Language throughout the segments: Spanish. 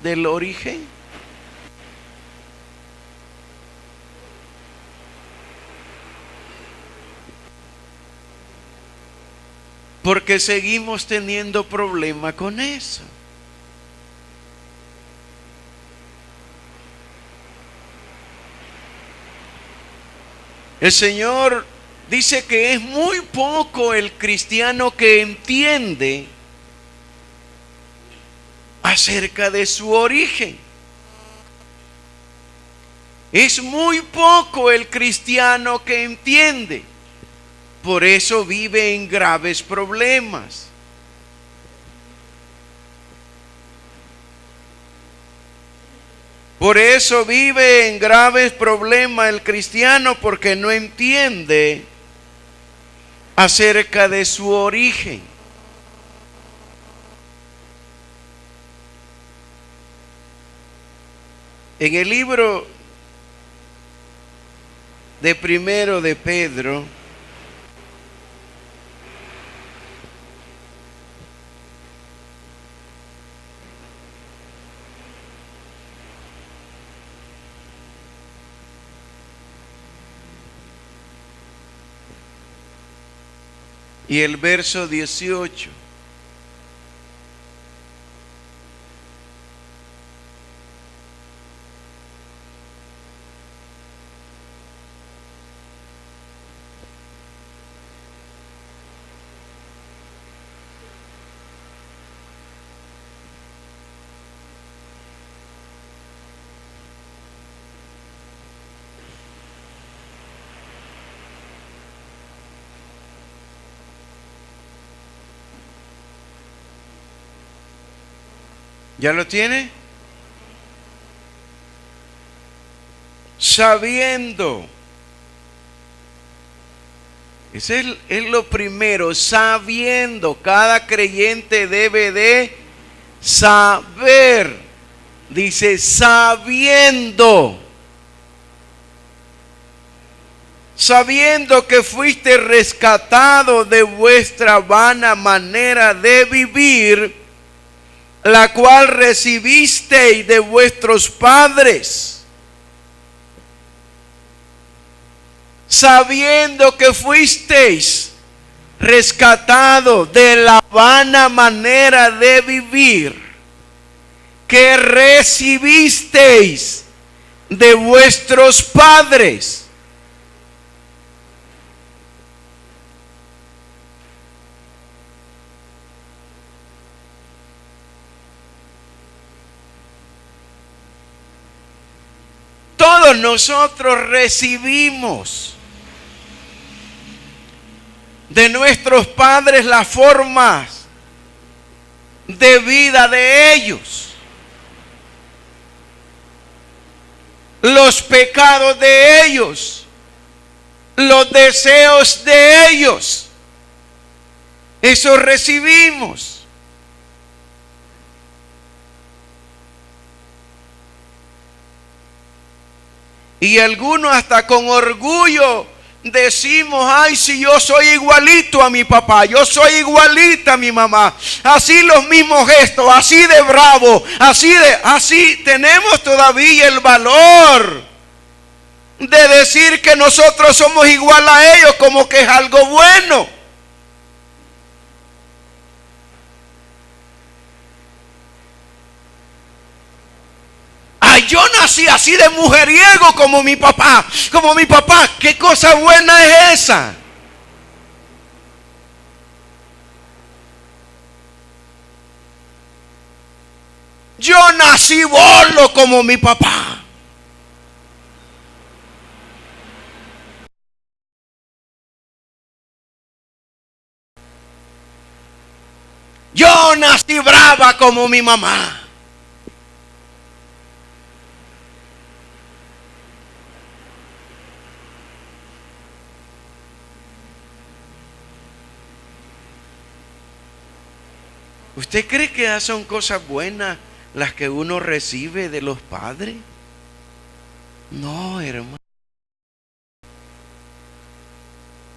del origen? Porque seguimos teniendo problema con eso. El Señor dice que es muy poco el cristiano que entiende acerca de su origen. Es muy poco el cristiano que entiende. Por eso vive en graves problemas. Por eso vive en graves problemas el cristiano, porque no entiende acerca de su origen. En el libro de Primero de Pedro, y el verso 18. ¿Ya lo tiene? Sabiendo. Ese es lo primero, sabiendo. Cada creyente debe de saber. Dice sabiendo. Sabiendo que fuiste rescatado de vuestra vana manera de vivir, la cual recibisteis de vuestros padres, sabiendo que fuisteis rescatados de la vana manera de vivir que recibisteis de vuestros padres. Todos nosotros recibimos de nuestros padres las formas de vida de ellos, los pecados de ellos, los deseos de ellos. Eso recibimos. Y algunos hasta con orgullo decimos, ay, si yo soy igualito a mi papá, yo soy igualita a mi mamá, así los mismos gestos, así de bravo, así tenemos todavía el valor de decir que nosotros somos igual a ellos, como que es algo bueno. Ay, yo nací así de mujeriego como mi papá, ¿qué cosa buena es esa? Yo nací bolo como mi papá. Yo nací brava como mi mamá. ¿Usted cree que esas son cosas buenas las que uno recibe de los padres? No, hermano.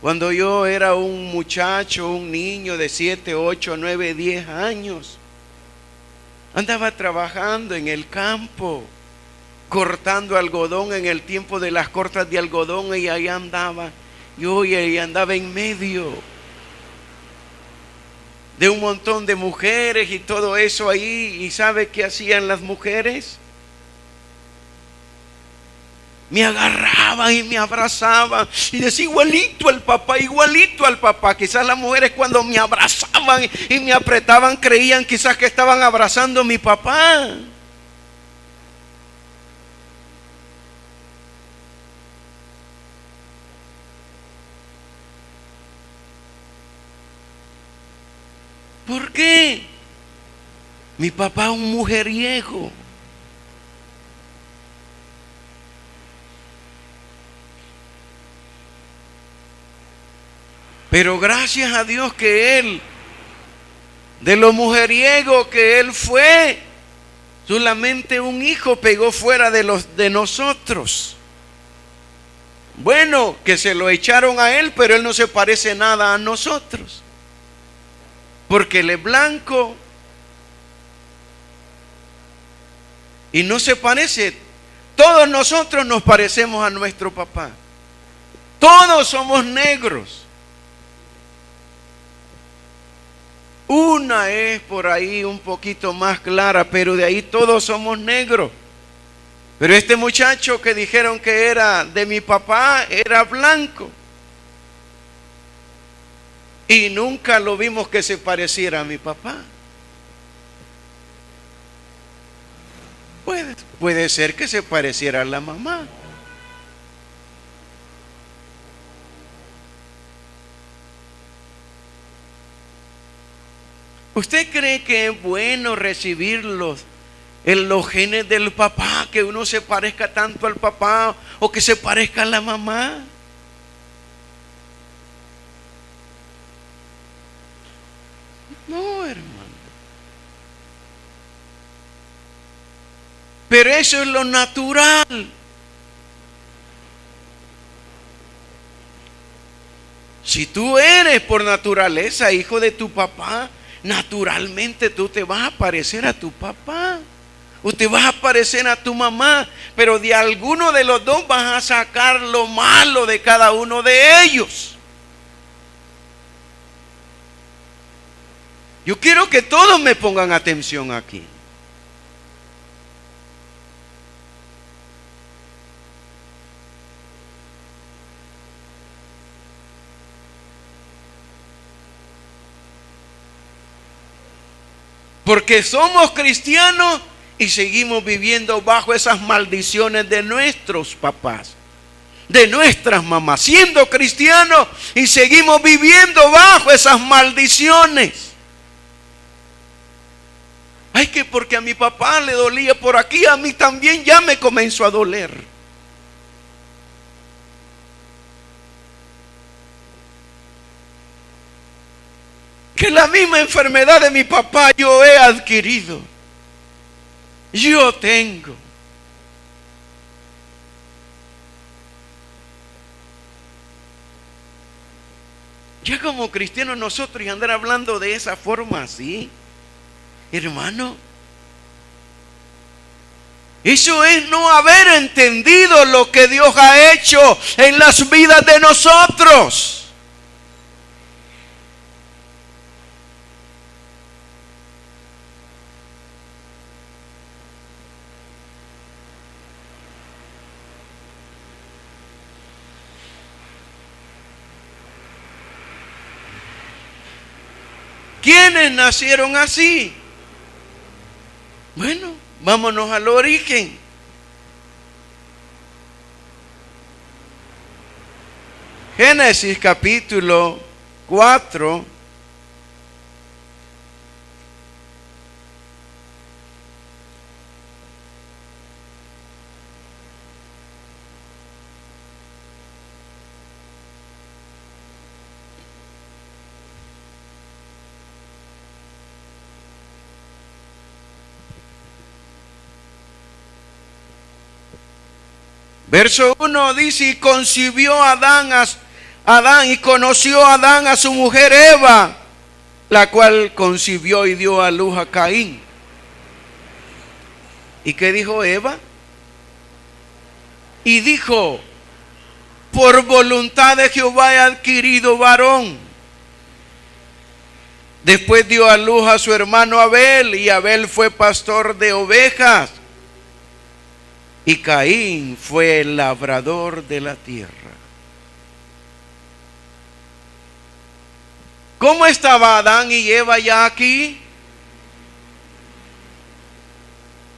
Cuando yo era un muchacho, un niño de 7, 8, 9, 10 años, Andaba trabajando en el campo, cortando algodón en el tiempo de las cortas de algodón, y ahí andaba. Y hoy ella andaba en medio de un montón de mujeres y todo eso ahí. ¿Y sabe qué hacían las mujeres? Me agarraban y me abrazaban y decía igualito al papá, igualito al papá. Quizás las mujeres cuando me abrazaban y me apretaban creían quizás que estaban abrazando a mi papá. ¿Por qué? Mi papá es un mujeriego. Pero gracias a Dios que él, de lo mujeriego que él fue, solamente un hijo pegó fuera de nosotros. Bueno, que se lo echaron a él, pero él no se parece nada a nosotros. Porque él es blanco y no se parece. Todos nosotros nos parecemos a nuestro papá. Todos somos negros. Una es por ahí un poquito más clara, pero de ahí todos somos negros. Pero este muchacho que dijeron que era de mi papá era blanco. Y nunca lo vimos que se pareciera a mi papá. Puede ser que se pareciera a la mamá. ¿Usted cree que es bueno recibir en los genes del papá, que uno se parezca tanto al papá o que se parezca a la mamá? No, hermano. Pero eso es lo natural. Si tú eres por naturaleza hijo de tu papá, naturalmente tú te vas a parecer a tu papá o te vas a parecer a tu mamá, pero de alguno de los dos vas a sacar lo malo de cada uno de ellos. Yo quiero que todos me pongan atención aquí. Porque somos cristianos y seguimos viviendo bajo esas maldiciones de nuestros papás, de nuestras mamás, siendo cristianos y seguimos viviendo bajo esas maldiciones. Ay, que porque a mi papá le dolía por aquí, a mí también ya me comenzó a doler. Que la misma enfermedad de mi papá yo he adquirido. Yo tengo. Ya como cristianos nosotros y andar hablando de esa forma así, hermano, eso es no haber entendido lo que Dios ha hecho en las vidas de nosotros. ¿Quiénes nacieron así? Bueno, vámonos al origen. Génesis capítulo 4. Verso 1 dice: y concibió Adán y conoció Adán a su mujer Eva, la cual concibió y dio a luz a Caín. ¿Y qué dijo Eva? Y dijo: por voluntad de Jehová he adquirido varón. Después dio a luz a su hermano Abel, y Abel fue pastor de ovejas, y Caín fue el labrador de la tierra. ¿Cómo estaba Adán y Eva ya aquí?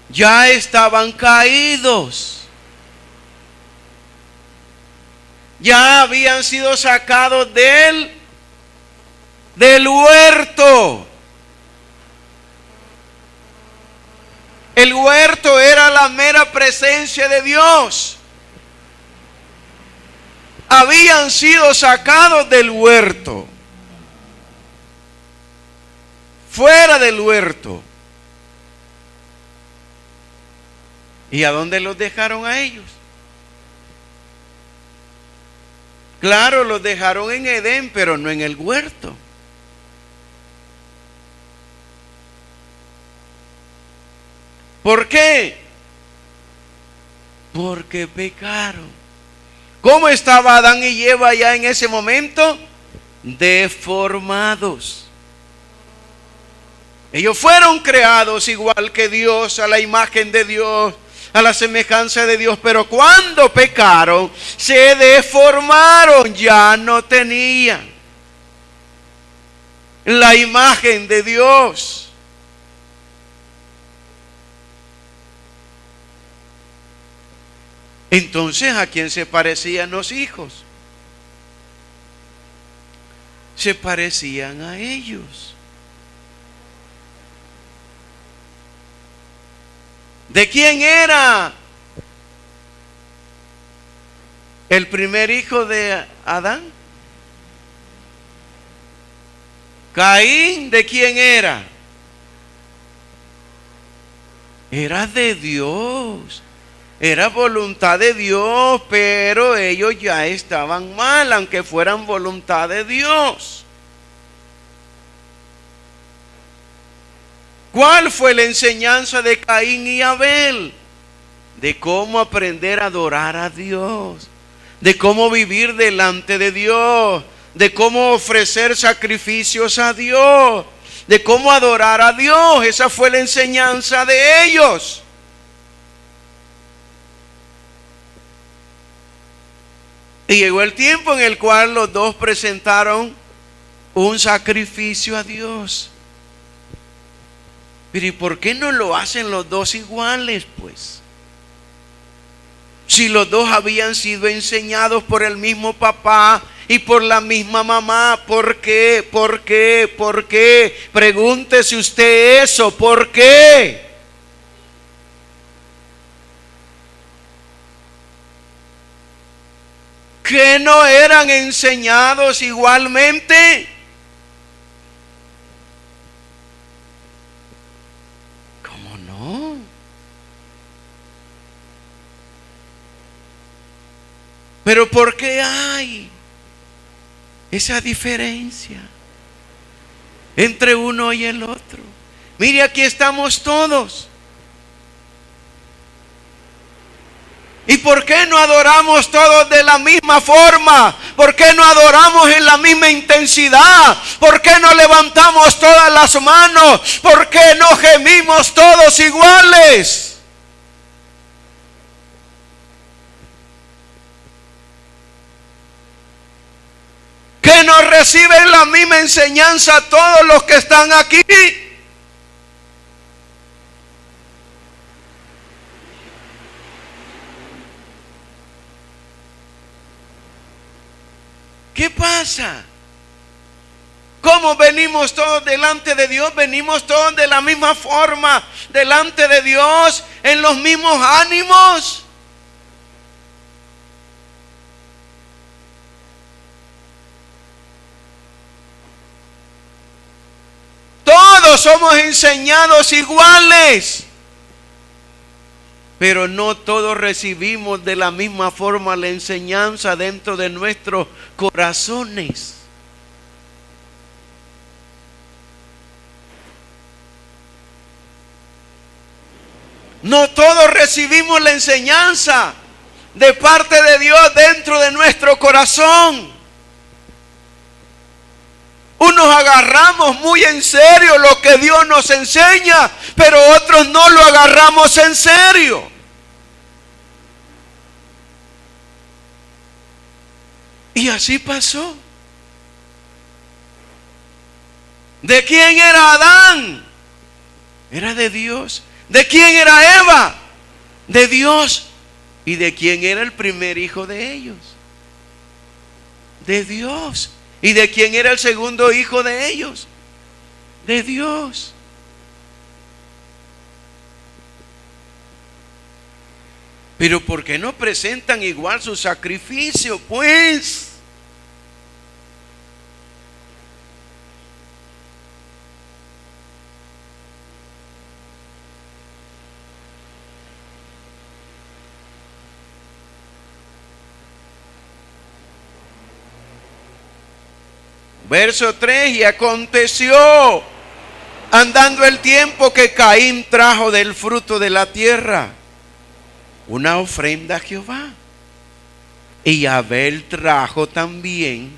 Ya estaban caídos. Ya habían sido sacados del huerto. El huerto era la mera presencia de Dios. Habían sido sacados del huerto. Fuera del huerto. ¿Y a dónde los dejaron a ellos? Claro, los dejaron en Edén, pero no en el huerto. ¿Por qué? Porque pecaron. ¿Cómo estaba Adán y Eva ya en ese momento? Deformados. Ellos fueron creados igual que Dios, a la imagen de Dios, a la semejanza de Dios, pero cuando pecaron, se deformaron, ya no tenían la imagen de Dios. Entonces, ¿a quién se parecían los hijos? Se parecían a ellos. ¿De quién era el primer hijo de Adán? Caín, ¿de quién era? Era de Dios. Era voluntad de Dios, pero ellos ya estaban mal, aunque fueran voluntad de Dios. ¿Cuál fue la enseñanza de Caín y Abel? De cómo aprender a adorar a Dios, de cómo vivir delante de Dios, de cómo ofrecer sacrificios a Dios, de cómo adorar a Dios. Esa fue la enseñanza de ellos. Y llegó el tiempo en el cual los dos presentaron un sacrificio a Dios. Pero ¿y por qué no lo hacen los dos iguales, pues? Si los dos habían sido enseñados por el mismo papá y por la misma mamá, ¿por qué? ¿Por qué? ¿Por qué? Pregúntese usted eso, ¿por qué? ¿Que no eran enseñados igualmente? ¿Cómo no? Pero ¿por qué hay esa diferencia entre uno y el otro? Mire, aquí estamos todos. ¿Y por qué no adoramos todos de la misma forma? ¿Por qué no adoramos en la misma intensidad? ¿Por qué no levantamos todas las manos? ¿Por qué no gemimos todos iguales? ¿Que no reciben la misma enseñanza todos los que están aquí? ¿Qué pasa? ¿Cómo venimos todos delante de Dios? Venimos todos de la misma forma delante de Dios, en los mismos ánimos. Todos somos enseñados iguales, pero no todos recibimos de la misma forma la enseñanza dentro de nuestros corazones. No todos recibimos la enseñanza de parte de Dios dentro de nuestro corazón. Unos agarramos muy en serio lo que Dios nos enseña, pero otros no lo agarramos en serio. Y así pasó. ¿De quién era Adán? Era de Dios. ¿De quién era Eva? De Dios. ¿Y de quién era el primer hijo de ellos? De Dios. ¿Y de quién era el segundo hijo de ellos? De Dios. Pero ¿por qué no presentan igual su sacrificio, pues? Verso 3, y aconteció, andando el tiempo, que Caín trajo del fruto de la tierra una ofrenda a Jehová. Y Abel trajo también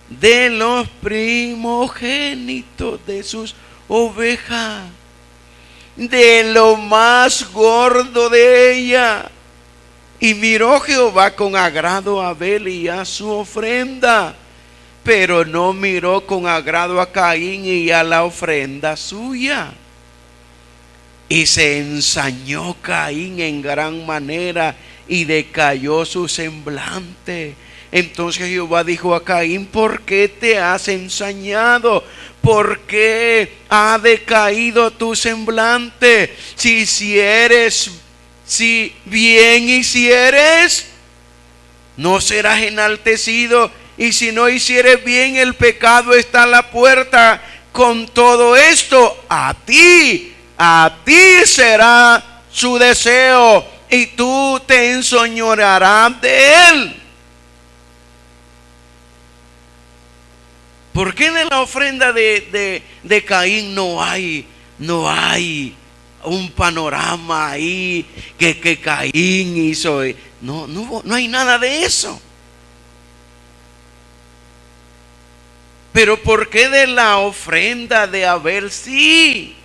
de los primogénitos de sus ovejas, de lo más gordo de ella. Y miró Jehová con agrado a Abel y a su ofrenda, pero no miró con agrado a Caín y a la ofrenda suya. Y se ensañó Caín en gran manera y decayó su semblante. Entonces Jehová dijo a Caín: ¿por qué te has ensañado? ¿Por qué ha decaído tu semblante? Si bien hicieres, no serás enaltecido. Y si no hicieres bien, el pecado está a la puerta. Con todo esto, a ti será su deseo, y tú te enseñorearás de él. ¿Por qué en la ofrenda de Caín no hay un panorama ahí que Caín hizo? No hay nada de eso. Pero ¿por qué de la ofrenda de Abel sí?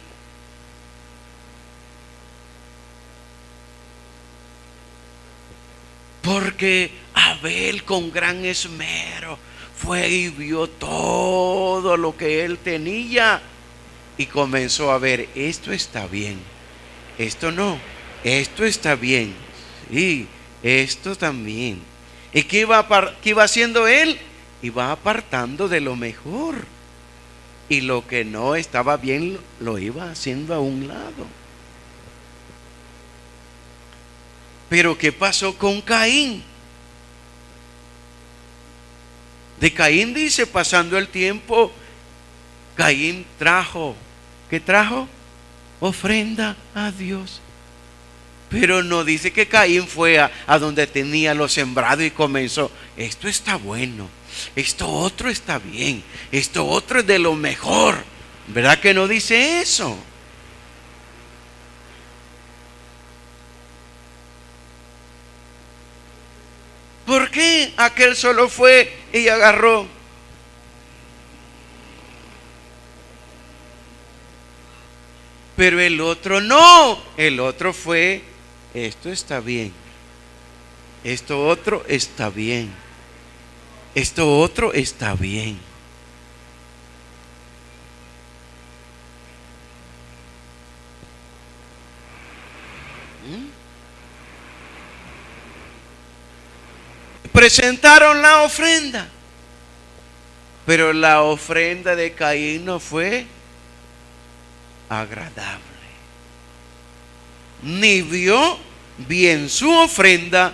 Porque Abel con gran esmero fue y vio todo lo que él tenía y comenzó a ver: esto está bien, esto no, esto está bien, sí, esto también. ¿Y qué iba haciendo él? Iba apartando de lo mejor, y lo que no estaba bien lo iba haciendo a un lado. Pero ¿qué pasó con Caín? De Caín dice: pasando el tiempo, Caín trajo, ¿qué trajo? Ofrenda a Dios. Pero no dice que Caín fue a donde tenía lo sembrado y comenzó: esto está bueno, esto otro está bien, esto otro es de lo mejor. ¿Verdad que no dice eso? ¿Por qué aquel solo fue y agarró? Pero el otro no. El otro fue: esto está bien, esto otro está bien, esto otro está bien. Presentaron la ofrenda, pero la ofrenda de Caín no fue agradable. Ni vio bien su ofrenda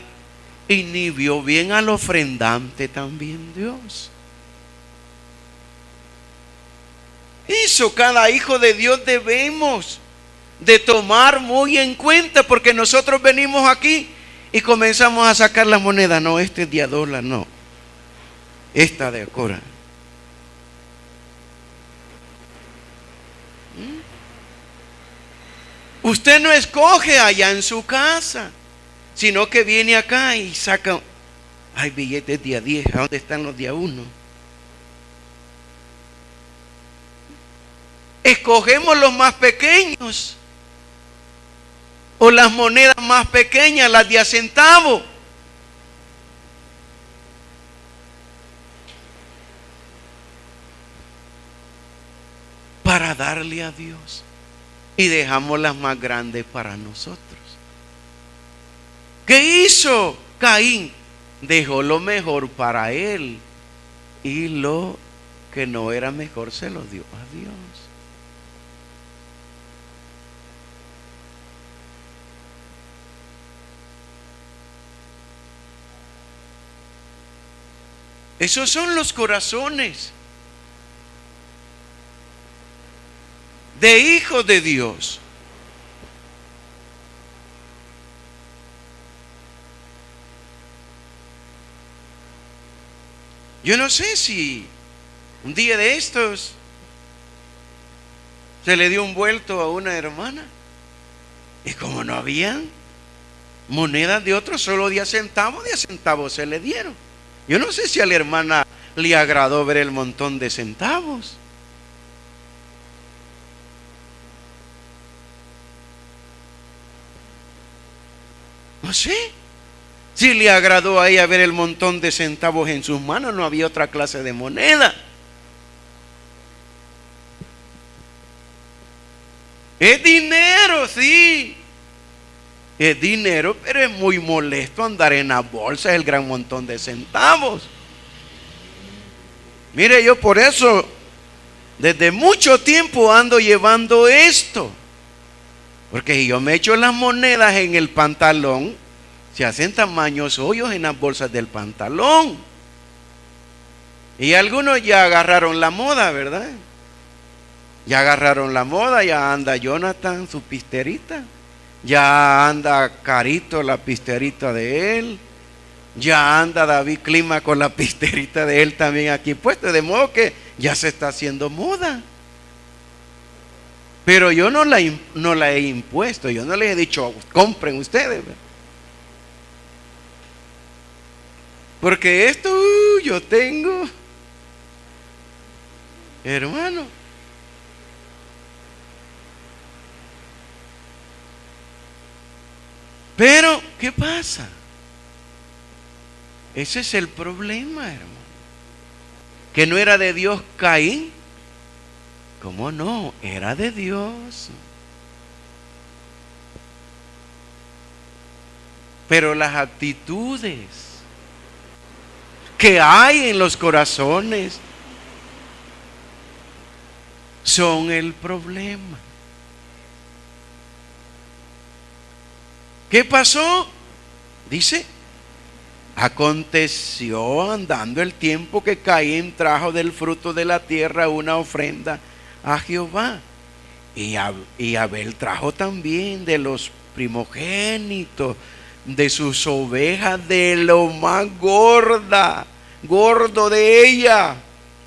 y ni vio bien al ofrendante también Dios. Eso cada hijo de Dios debemos de tomar muy en cuenta, porque nosotros venimos aquí y comenzamos a sacar las monedas. No, este es de a dólar, no, esta de Cora. Usted no escoge allá en su casa, sino que viene acá y saca, hay billetes día 10, ¿a dónde están los día 1? Escogemos los más pequeños o las monedas más pequeñas, las de a centavo. Para darle a Dios. Y dejamos las más grandes para nosotros. ¿Qué hizo Caín? Dejó lo mejor para él. Y lo que no era mejor se lo dio a Dios. Esos son los corazones de hijos de Dios. Yo no sé si un día de estos se le dio un vuelto a una hermana y como no habían monedas de otros, solo de a centavos se le dieron. Yo no sé si a la hermana le agradó ver el montón de centavos. No sé si le agradó a ella ver el montón de centavos en sus manos. No había otra clase de moneda. Es dinero, sí. Es dinero, pero es muy molesto andar en las bolsas el gran montón de centavos. Mire, yo por eso desde mucho tiempo ando llevando esto. Porque si yo me echo las monedas en el pantalón, se hacen tamaños hoyos en las bolsas del pantalón. Y algunos ya agarraron la moda, ¿verdad? Ya agarraron la moda, ya anda Jonathan, su pisterita. Ya anda Carito, la pisterita de él. Ya anda David Clima con la pisterita de él también aquí puesta. De modo que ya se está haciendo moda. Pero yo no la he impuesto. Yo no les he dicho, compren ustedes. Porque esto yo tengo, hermano. Pero, ¿qué pasa? Ese es el problema, hermano. Que no era de Dios Caín. ¿Cómo no? Era de Dios. Pero las actitudes que hay en los corazones son el problema. ¿Qué pasó? Dice, aconteció andando el tiempo que Caín trajo del fruto de la tierra una ofrenda a Jehová. Y Abel trajo también de los primogénitos de sus ovejas, de lo más gordo de ella.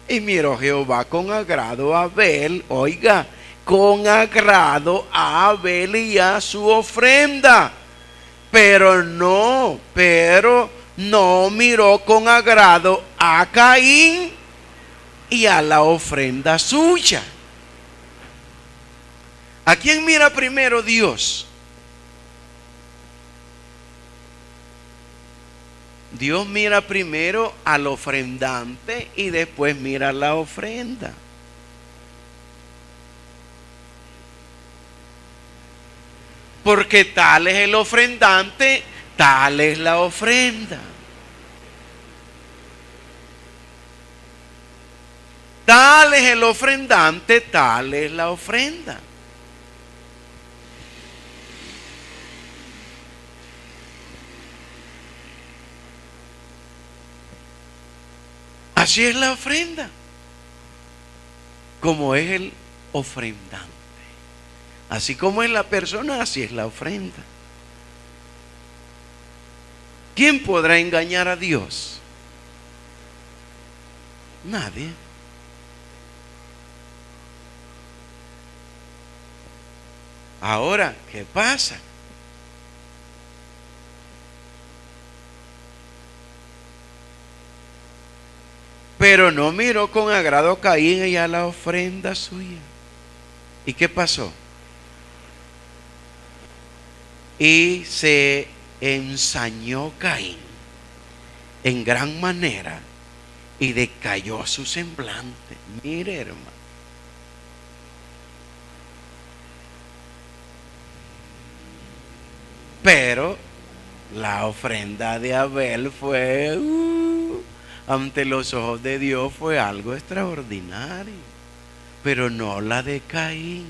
Y miró Jehová con agrado a Abel, oiga, con agrado a Abel y a su ofrenda. Pero no miró con agrado a Caín y a la ofrenda suya. ¿A quién mira primero Dios? Dios mira primero al ofrendante y después mira la ofrenda. Porque tal es el ofrendante, tal es la ofrenda. Tal es el ofrendante, tal es la ofrenda. Así es la ofrenda, como es el ofrendante. Así como es la persona, así es la ofrenda. ¿Quién podrá engañar a Dios? Nadie. Ahora, ¿qué pasa? Pero no miró con agrado Caín y a la ofrenda suya. ¿Y qué pasó? Y se ensañó Caín en gran manera y decayó su semblante. Mire, hermano. Pero la ofrenda de Abel fue, ante los ojos de Dios fue algo extraordinario, pero no la de Caín.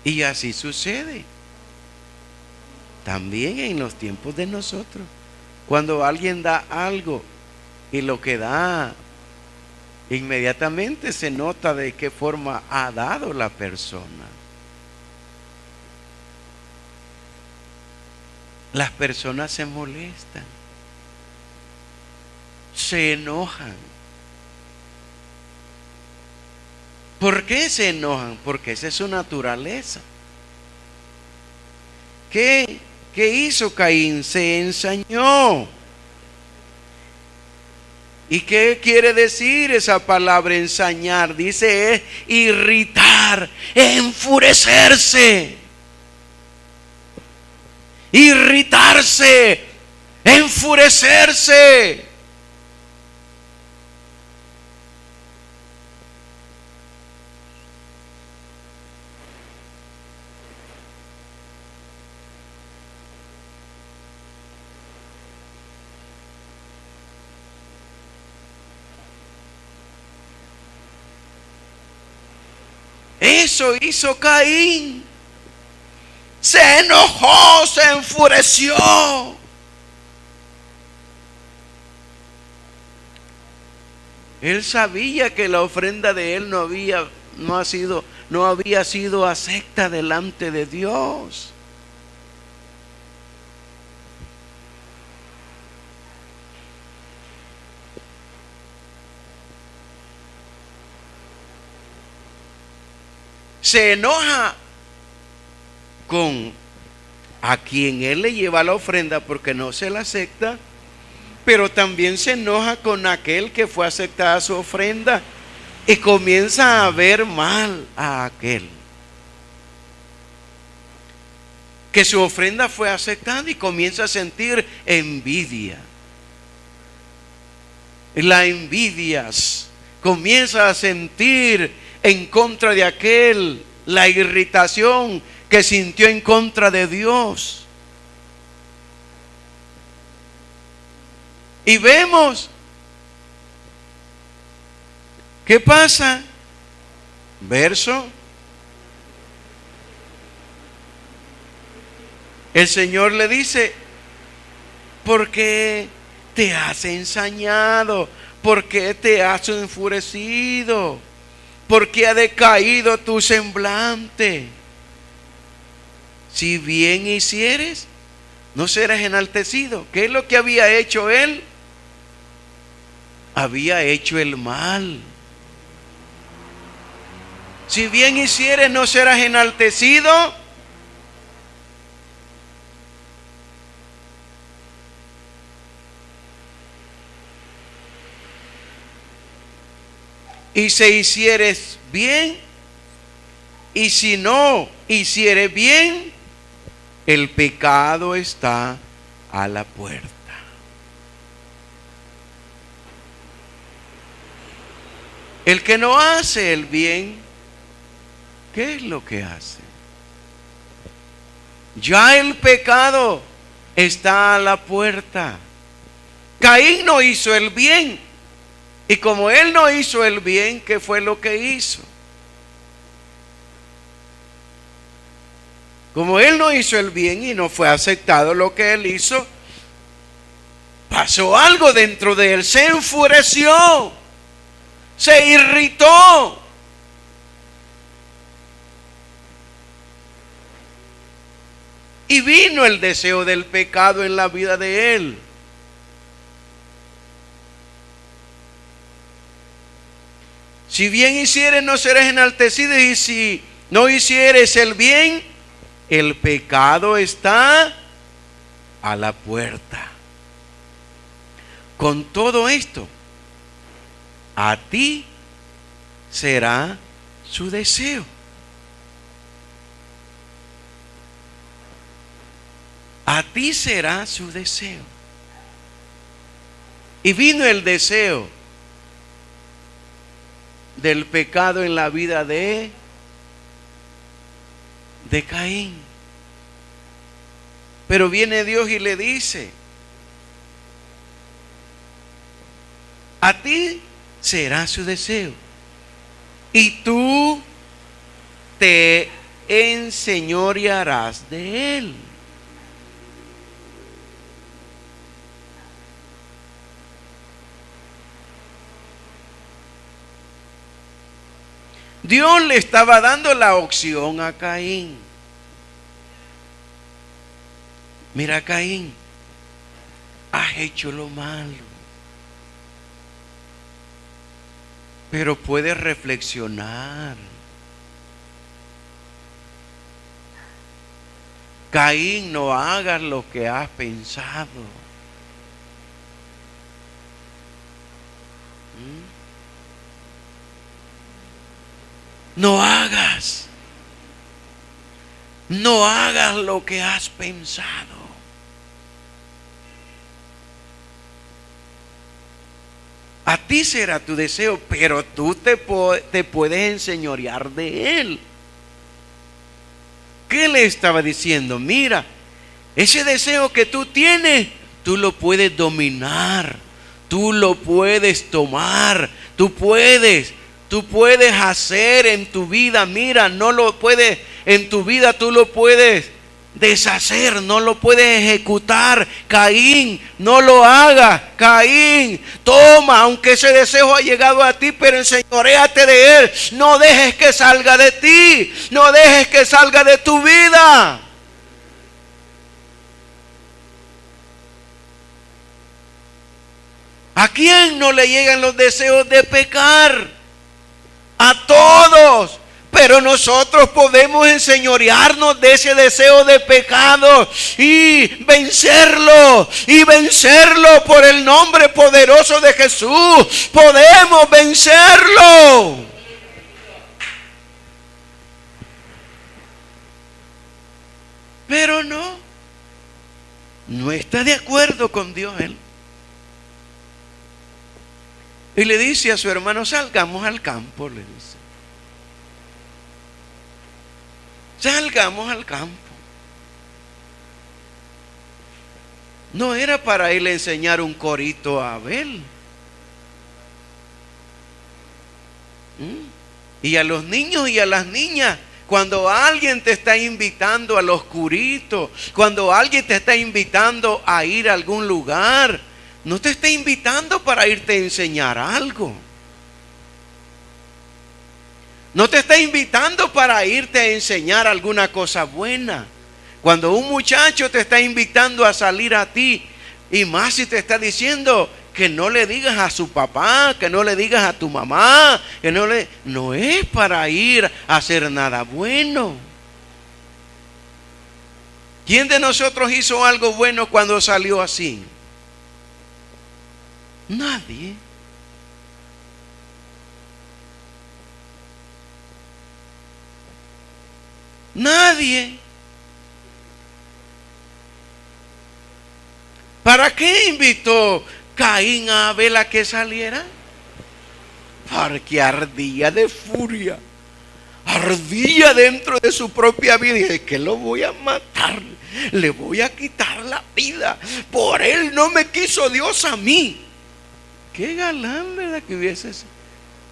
Y así sucede también en los tiempos de nosotros. Cuando alguien da algo y lo que da, inmediatamente se nota de qué forma ha dado la persona. Las personas se molestan, se enojan. ¿Por qué se enojan? Porque esa es su naturaleza. ¿Qué hizo Caín? Se ensañó. ¿Y qué quiere decir esa palabra ensañar? Dice es irritar, enfurecerse. Irritarse, enfurecerse. Eso hizo Caín. Se enojó, se enfureció. Él sabía que la ofrenda de él no había sido acepta delante de Dios. Se enoja con a quien él le lleva la ofrenda porque no se la acepta, pero también se enoja con aquel que fue aceptada su ofrenda y comienza a ver mal a aquel que su ofrenda fue aceptada y comienza a sentir envidia. La envidia, comienza a sentir en contra de aquel, la irritación que sintió en contra de Dios. Y vemos, ¿qué pasa? Verso. El Señor le dice, ¿por qué te has ensañado? ¿Por qué te has enfurecido? ¿Por qué ha decaído tu semblante? Si bien hicieres, no serás enaltecido. ¿Qué es lo que había hecho él? Había hecho el mal. Si bien hicieres, no serás enaltecido. Y si hicieres bien, y si no hicieres bien, el pecado está a la puerta. El que no hace el bien, ¿qué es lo que hace? Ya el pecado está a la puerta. Caín no hizo el bien. Y como él no hizo el bien, ¿qué fue lo que hizo? Como él no hizo el bien y no fue aceptado lo que él hizo, pasó algo dentro de él, se enfureció, se irritó. Y vino el deseo del pecado en la vida de él. Si bien hicieres, no serás enaltecido, y si no hicieres el bien, el pecado está a la puerta. Con todo esto, a ti será su deseo. A ti será su deseo. Y vino el deseo del pecado en la vida de Caín. Pero viene Dios y le dice: a ti será su deseo, y tú te enseñorearás de él. Dios le estaba dando la opción a Caín. Mira, Caín, has hecho lo malo, pero puedes reflexionar. Caín, no hagas lo que has pensado. No hagas lo que has pensado. A ti será tu deseo, pero tú te puedes enseñorear de él. ¿Qué le estaba diciendo? Mira, ese deseo que tú tienes, tú lo puedes dominar, tú lo puedes tomar, tú puedes hacer en tu vida. Mira, no lo puedes, en tu vida tú lo puedes deshacer, no lo puedes ejecutar. Caín, no lo hagas. Caín, toma, aunque ese deseo ha llegado a ti, pero enseñoréate de él. No dejes que salga de ti, no dejes que salga de tu vida. ¿A quién no le llegan los deseos de pecar? A todos. Pero nosotros podemos enseñorearnos de ese deseo de pecado y vencerlo por el nombre poderoso de Jesús. Podemos vencerlo. Pero no está de acuerdo con Dios él. Y le dice a su hermano: salgamos al campo, le dice. Salgamos al campo. No era para él enseñar un corito a Abel. Y a los niños y a las niñas, cuando alguien te está invitando al oscurito, cuando alguien te está invitando a ir a algún lugar, no te está invitando para irte a enseñar algo. No te está invitando para irte a enseñar alguna cosa buena. Cuando un muchacho te está invitando a salir a ti, y más si te está diciendo que no le digas a su papá, que no le digas a tu mamá, no es para ir a hacer nada bueno. ¿Quién de nosotros hizo algo bueno cuando salió así? Nadie. Nadie. ¿Para qué invitó Caín a Abel a que saliera? Porque ardía de furia. Ardía dentro de su propia vida. Y dije: que lo voy a matar, le voy a quitar la vida. Por él no me quiso Dios a mí. Qué galán, ¿verdad? Que hubiese sido.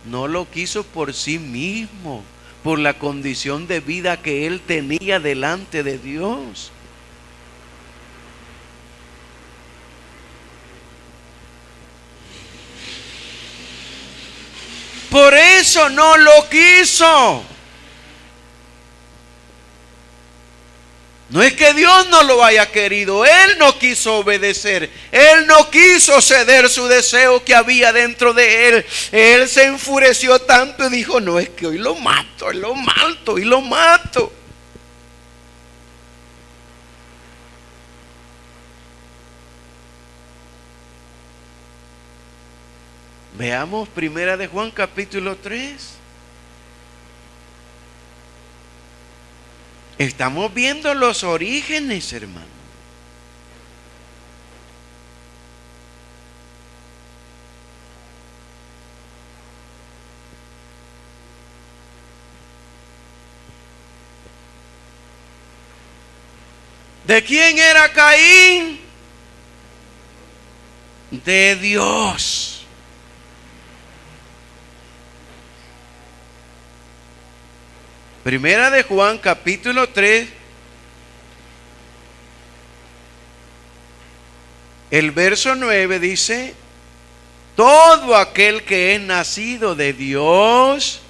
No lo quiso por sí mismo, por la condición de vida que él tenía delante de Dios. Por eso no lo quiso. No es que Dios no lo haya querido, Él no quiso obedecer, Él no quiso ceder su deseo que había dentro de Él. Él se enfureció tanto y dijo, no, es que hoy lo mato, hoy lo mato, hoy lo mato. Veamos Primera de Juan capítulo 3. Estamos viendo los orígenes, hermano. ¿De quién era Caín? De Dios. Primera de Juan capítulo 3, el verso 9 dice, todo aquel que es nacido de Dios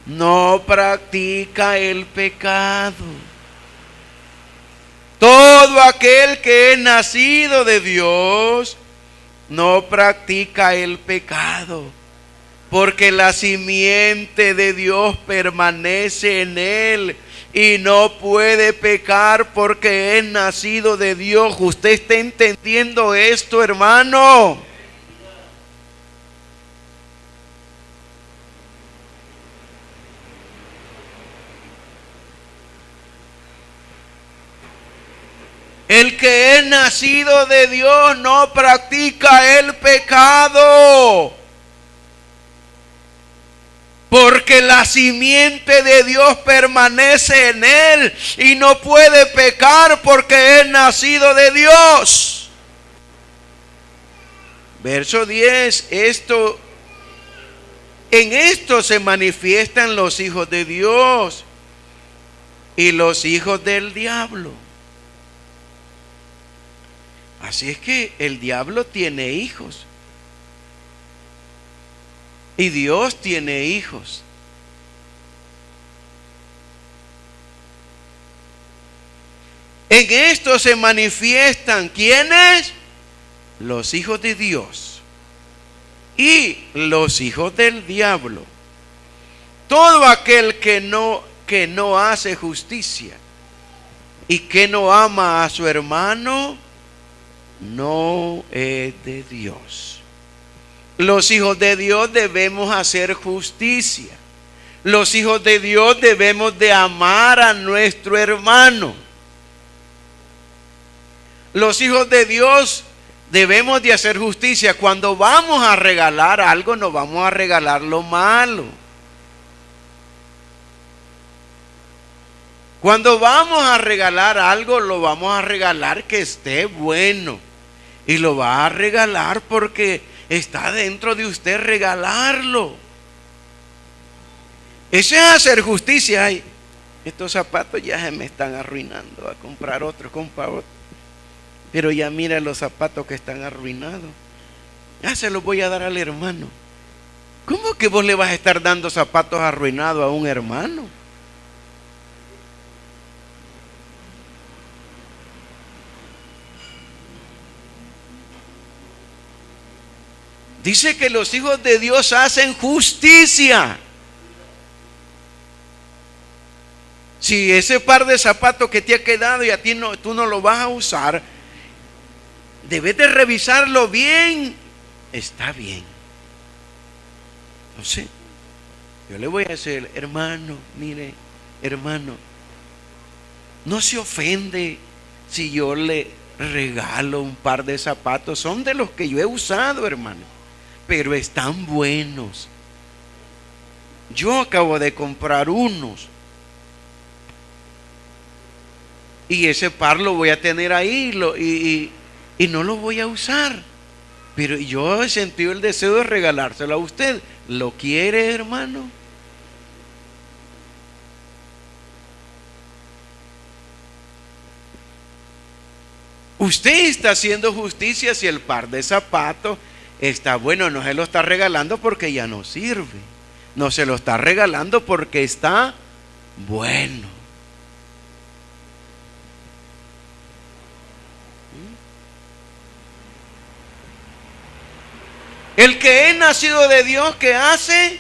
no practica el pecado. Todo aquel que es nacido de Dios no practica el pecado. Porque la simiente de Dios permanece en él y no puede pecar porque es nacido de Dios. ¿Usted está entendiendo esto, hermano? El que es nacido de Dios no practica el pecado. Porque la simiente de Dios permanece en él y no puede pecar porque es nacido de Dios. Verso 10, en esto se manifiestan los hijos de Dios y los hijos del diablo. Así es que el diablo tiene hijos. Y Dios tiene hijos. En esto se manifiestan ¿quiénes? Los hijos de Dios y los hijos del diablo. Todo aquel que no hace justicia y que no ama a su hermano no es de Dios. Los hijos de Dios debemos hacer justicia. Los hijos de Dios debemos de amar a nuestro hermano. Los hijos de Dios debemos de hacer justicia. Cuando vamos a regalar algo, no vamos a regalar lo malo. Cuando vamos a regalar algo, lo vamos a regalar que esté bueno. Y lo va a regalar porque está dentro de usted regalarlo. Ese es hacer justicia. Ay, estos zapatos ya se me están arruinando. A comprar otro, compra otro. Pero ya mira los zapatos que están arruinados. Ya se los voy a dar al hermano. ¿Cómo que vos le vas a estar dando zapatos arruinados a un hermano? Dice que los hijos de Dios hacen justicia. Si ese par de zapatos que te ha quedado y a ti no, tú no lo vas a usar, debes de revisarlo bien. Está bien. No sé. Yo le voy a decir, hermano, mire, hermano, no se ofende si yo le regalo un par de zapatos. Son de los que yo he usado, hermano, pero están buenos. Yo acabo de comprar unos y ese par lo voy a tener ahí y no lo voy a usar, pero yo he sentido el deseo de regalárselo a usted. ¿Lo quiere, hermano? Usted está haciendo justicia si el par de zapatos está bueno. No se lo está regalando porque ya no sirve. No se lo está regalando porque está bueno. El que es nacido de Dios, ¿qué hace?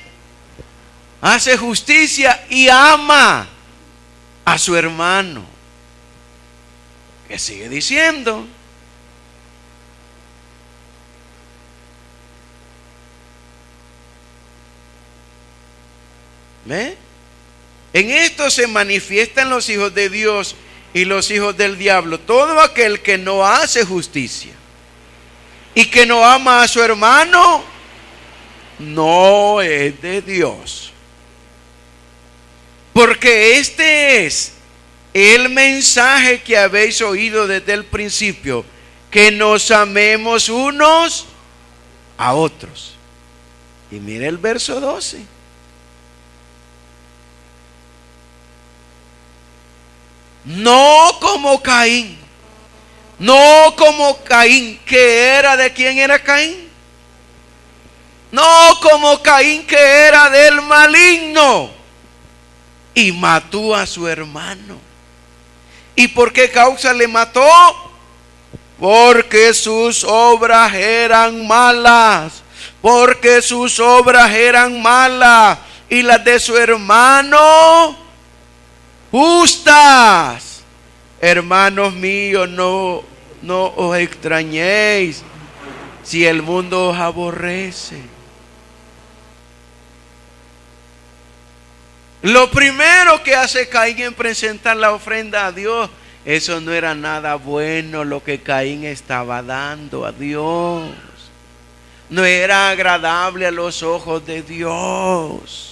Hace justicia y ama a su hermano. ¿Qué sigue diciendo? ¿Ve? En esto se manifiestan los hijos de Dios y los hijos del diablo. Todo aquel que no hace justicia y que no ama a su hermano, no es de Dios. Porque este es el mensaje que habéis oído desde el principio, que nos amemos unos a otros. Y mire el verso 12. No como Caín. No como Caín, que era, ¿de quién era Caín? No como Caín, que era del maligno y mató a su hermano. ¿Y por qué causa le mató? Porque sus obras eran malas. Porque sus obras eran malas y las de su hermano justas. Hermanos míos, no os extrañéis si el mundo os aborrece. Lo primero que hace Caín en presentar la ofrenda a Dios, eso no era nada bueno lo que Caín estaba dando a Dios. No era agradable a los ojos de Dios.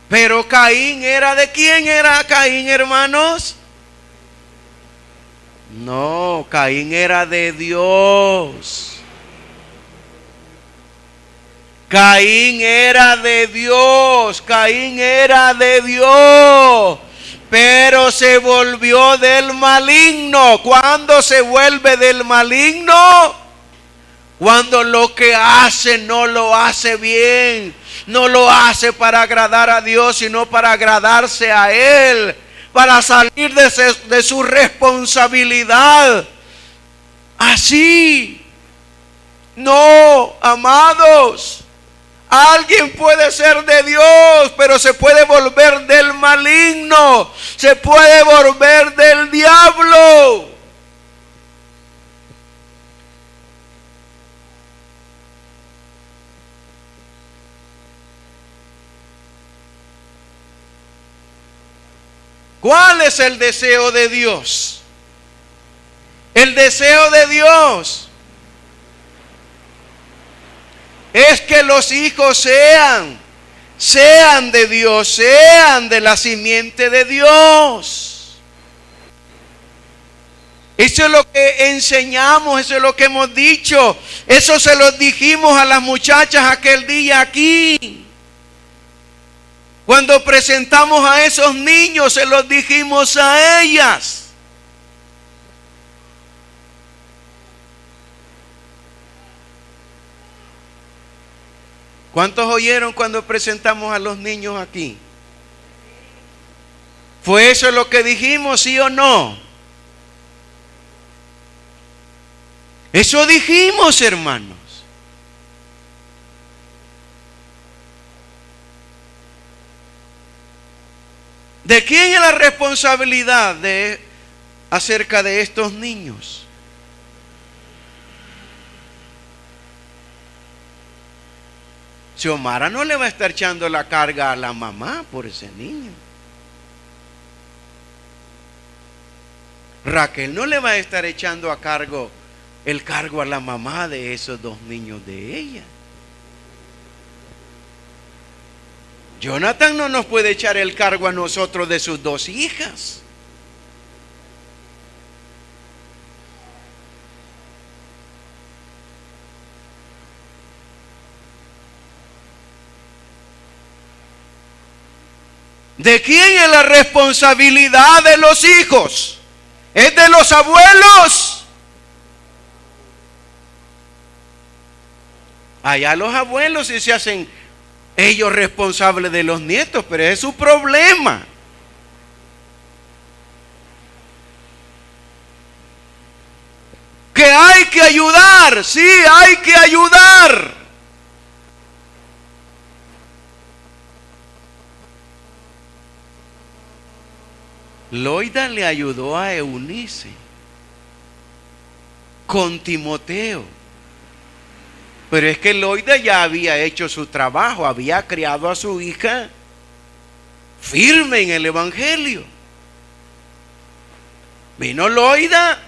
Pero Caín era, ¿de quién era Caín, hermanos? No, Caín era de Dios. Caín era de Dios. Caín era de Dios. Pero se volvió del maligno. ¿Cuándo se vuelve del maligno? Cuando lo que hace no lo hace bien. No lo hace para agradar a Dios, sino para agradarse a Él. Para salir de su responsabilidad. Así. No, amados. Alguien puede ser de Dios, pero se puede volver del maligno. Se puede volver del diablo. ¿Cuál es el deseo de Dios? El deseo de Dios es que los hijos sean de Dios, sean de la simiente de Dios. Eso es lo que enseñamos, eso es lo que hemos dicho. Eso se lo dijimos a las muchachas aquel día aquí. Cuando presentamos a esos niños, se los dijimos a ellas. ¿Cuántos oyeron cuando presentamos a los niños aquí? ¿Fue eso lo que dijimos, sí o no? Eso dijimos, hermanos. ¿De quién es la responsabilidad acerca de estos niños? Xiomara no le va a estar echando la carga a la mamá por ese niño. Raquel no le va a estar echando el cargo a la mamá de esos dos niños de ella. Jonathan no nos puede echar el cargo a nosotros de sus dos hijas. ¿De quién es la responsabilidad de los hijos? ¿Es de los abuelos? Allá los abuelos sí se hacen ellos responsables de los nietos, pero es su problema. hay que ayudar, sí, hay que ayudar. Loida le ayudó a Eunice con Timoteo. Pero es que Loida ya había hecho su trabajo, había criado a su hija firme en el evangelio. Vino Loida,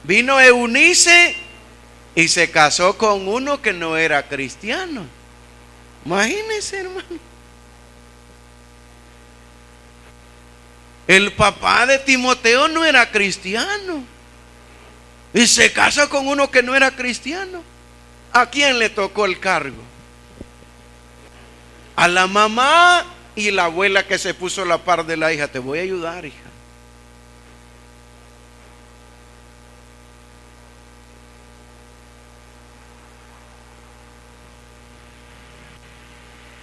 vino Eunice y se casó con uno que no era cristiano. Imagínense, hermano. El papá de Timoteo no era cristiano y se casa con uno que no era cristiano. ¿A quién le tocó el cargo? A la mamá y la abuela que se puso a la par de la hija. Te voy a ayudar, hija.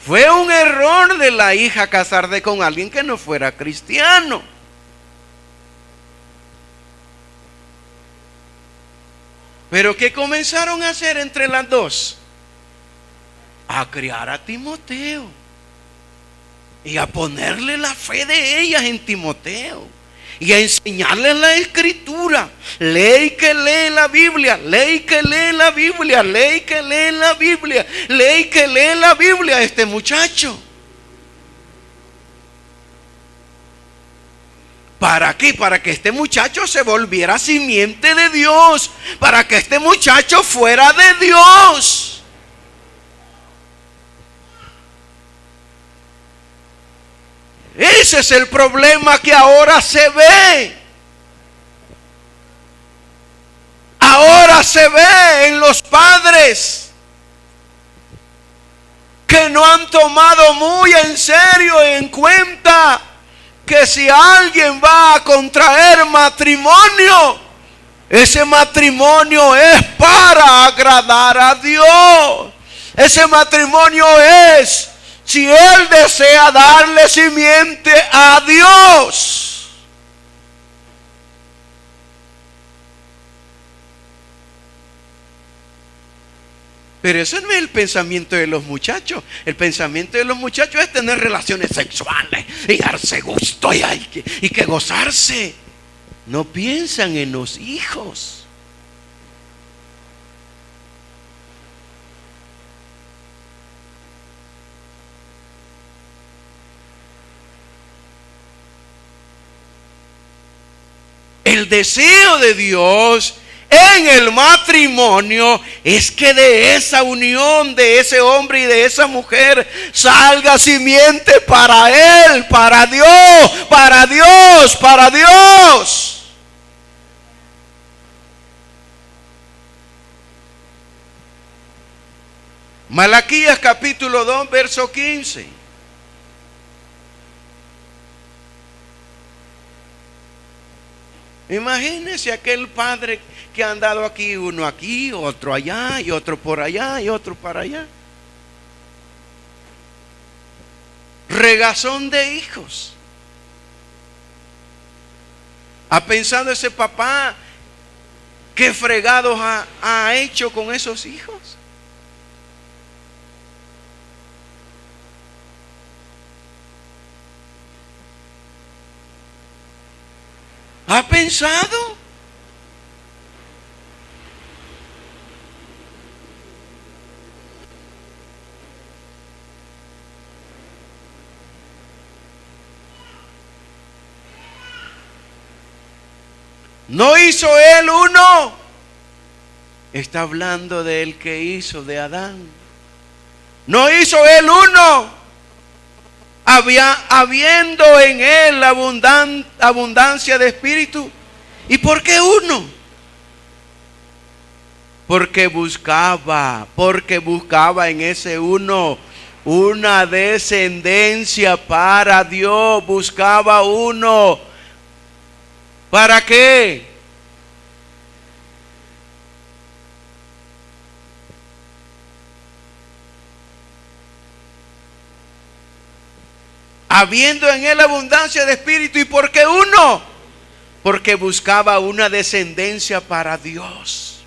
Fue un error de la hija casarse con alguien que no fuera cristiano. Pero ¿qué comenzaron a hacer entre las dos? A criar a Timoteo y a ponerle la fe de ellas en Timoteo y a enseñarles la escritura. Lee que lee la Biblia, lee que lee la Biblia, lee que lee la Biblia, lee que lee la Biblia a este muchacho. ¿Para qué? Para que este muchacho se volviera simiente de Dios, para que este muchacho fuera de Dios. Ese es el problema que ahora se ve. Ahora se ve en los padres que no han tomado muy en serio en cuenta que si alguien va a contraer matrimonio, ese matrimonio es para agradar a Dios. Ese matrimonio es si él desea darle simiente a Dios. Pero ese no es el pensamiento de los muchachos. El pensamiento de los muchachos es tener relaciones sexuales y darse gusto y que gozarse. No piensan en los hijos. El deseo de Dios en el matrimonio es que de esa unión de ese hombre y de esa mujer salga simiente para él, para Dios, para Dios, para Dios. Malaquías capítulo 2, verso 15. Imagínese aquel padre que ha andado aquí, uno aquí, otro allá, y otro por allá, y otro para allá. Regazón de hijos. ¿Ha pensado ese papá qué fregados ha hecho con esos hijos? ¿Ha pensado? ¿No hizo él uno? Está hablando del que hizo de Adán. ¿No hizo él uno? Habiendo en él abundancia de espíritu. ¿Y por qué uno? Porque buscaba en ese uno una descendencia para Dios. Buscaba uno. ¿Para qué? Habiendo en él abundancia de espíritu. ¿Y por qué uno? porque buscaba una descendencia para Dios.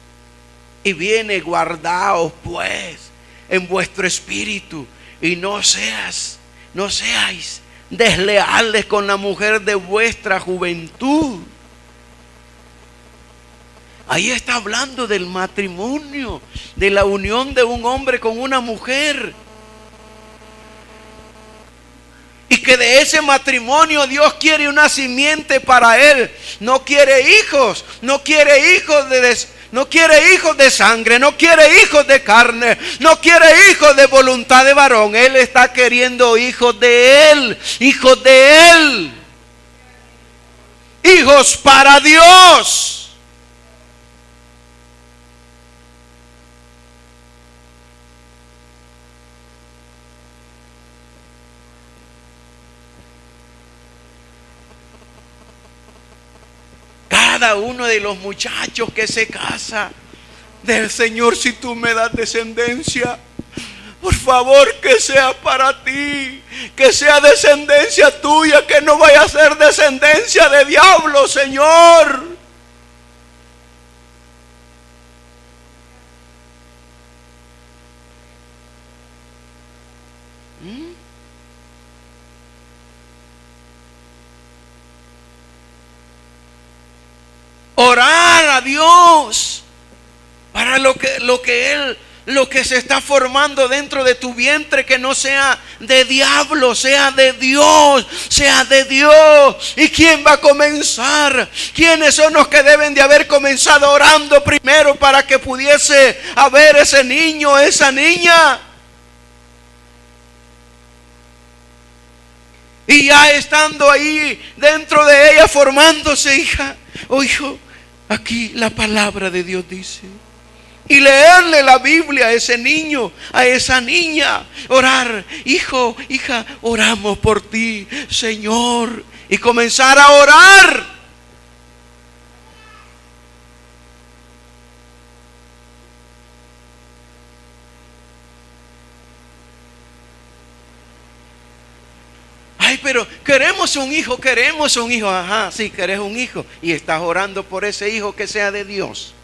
Y viene: guardaos pues en vuestro espíritu, y no seáis desleales con la mujer de vuestra juventud. Ahí está hablando del matrimonio, de la unión de un hombre con una mujer. Y que de ese matrimonio Dios quiere una simiente para él. No quiere hijos, no quiere hijos de sangre, no quiere hijos de carne, no quiere hijos de voluntad de varón. Él está queriendo hijos de él, hijos de él, hijos para Dios. Cada uno de los muchachos que se casa, del Señor, si tú me das descendencia, por favor que sea para ti, que sea descendencia tuya, que no vaya a ser descendencia de diablo, Señor. Orar a Dios para lo que se está formando dentro de tu vientre, que no sea de diablo, sea de Dios, sea de Dios. ¿Y quién va a comenzar? ¿Quiénes son los que deben de haber comenzado orando primero para que pudiese haber ese niño, esa niña? Y ya estando ahí dentro de ella formándose, hija o hijo, aquí la palabra de Dios dice. Y leerle la Biblia a ese niño, a esa niña. Orar: hijo, hija, oramos por ti, Señor. Y comenzar a orar. Ay, pero queremos un hijo. Ajá, sí, querés un hijo. Y estás orando por ese hijo que sea de Dios.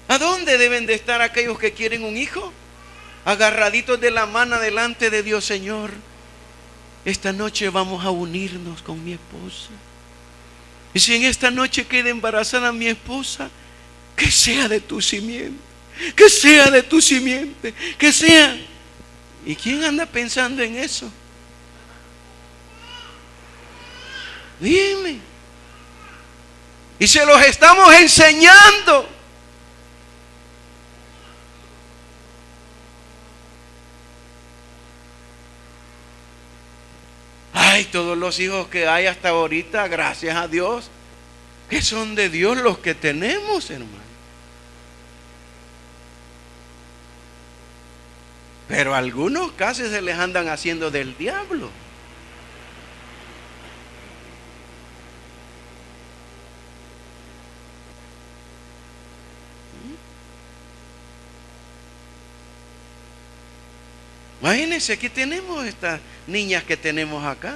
¿A dónde deben de estar aquellos que quieren un hijo? Agarraditos de la mano delante de Dios. Señor, esta noche vamos a unirnos con mi esposa. Y si en esta noche queda embarazada mi esposa, que sea de tu simiente, que sea de tu simiente, que sea. ¿Y quién anda pensando en eso? Dime. Y se los estamos enseñando. Ay, todos los hijos que hay hasta ahorita, gracias a Dios, que son de Dios los que tenemos, hermano. Pero algunos casi se les andan haciendo del diablo. Imagínense, aquí tenemos estas niñas que tenemos acá.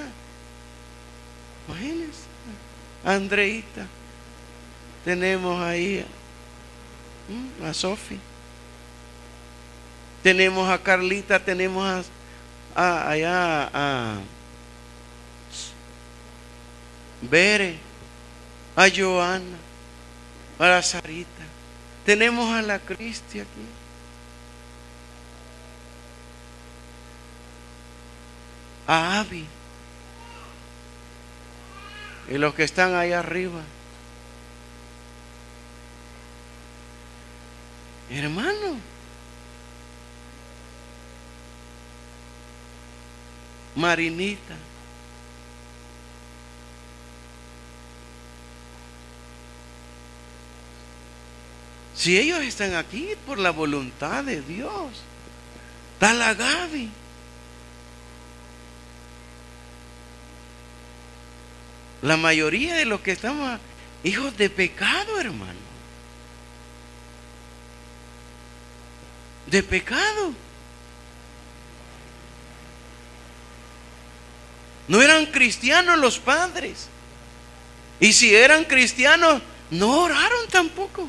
Imagínense, Andreita. Tenemos ahí a Sofi. Tenemos a Carlita, tenemos allá a Bere, a Joana, a la Sarita. Tenemos a la Cristi aquí. A Abby. Y los que están ahí arriba. Hermano. Marinita. Si ellos están aquí por la voluntad de Dios. Está la Gaby. La mayoría de los que estamos hijos de pecado, hermano. De pecado. No eran cristianos los padres. Y si eran cristianos, no oraron tampoco.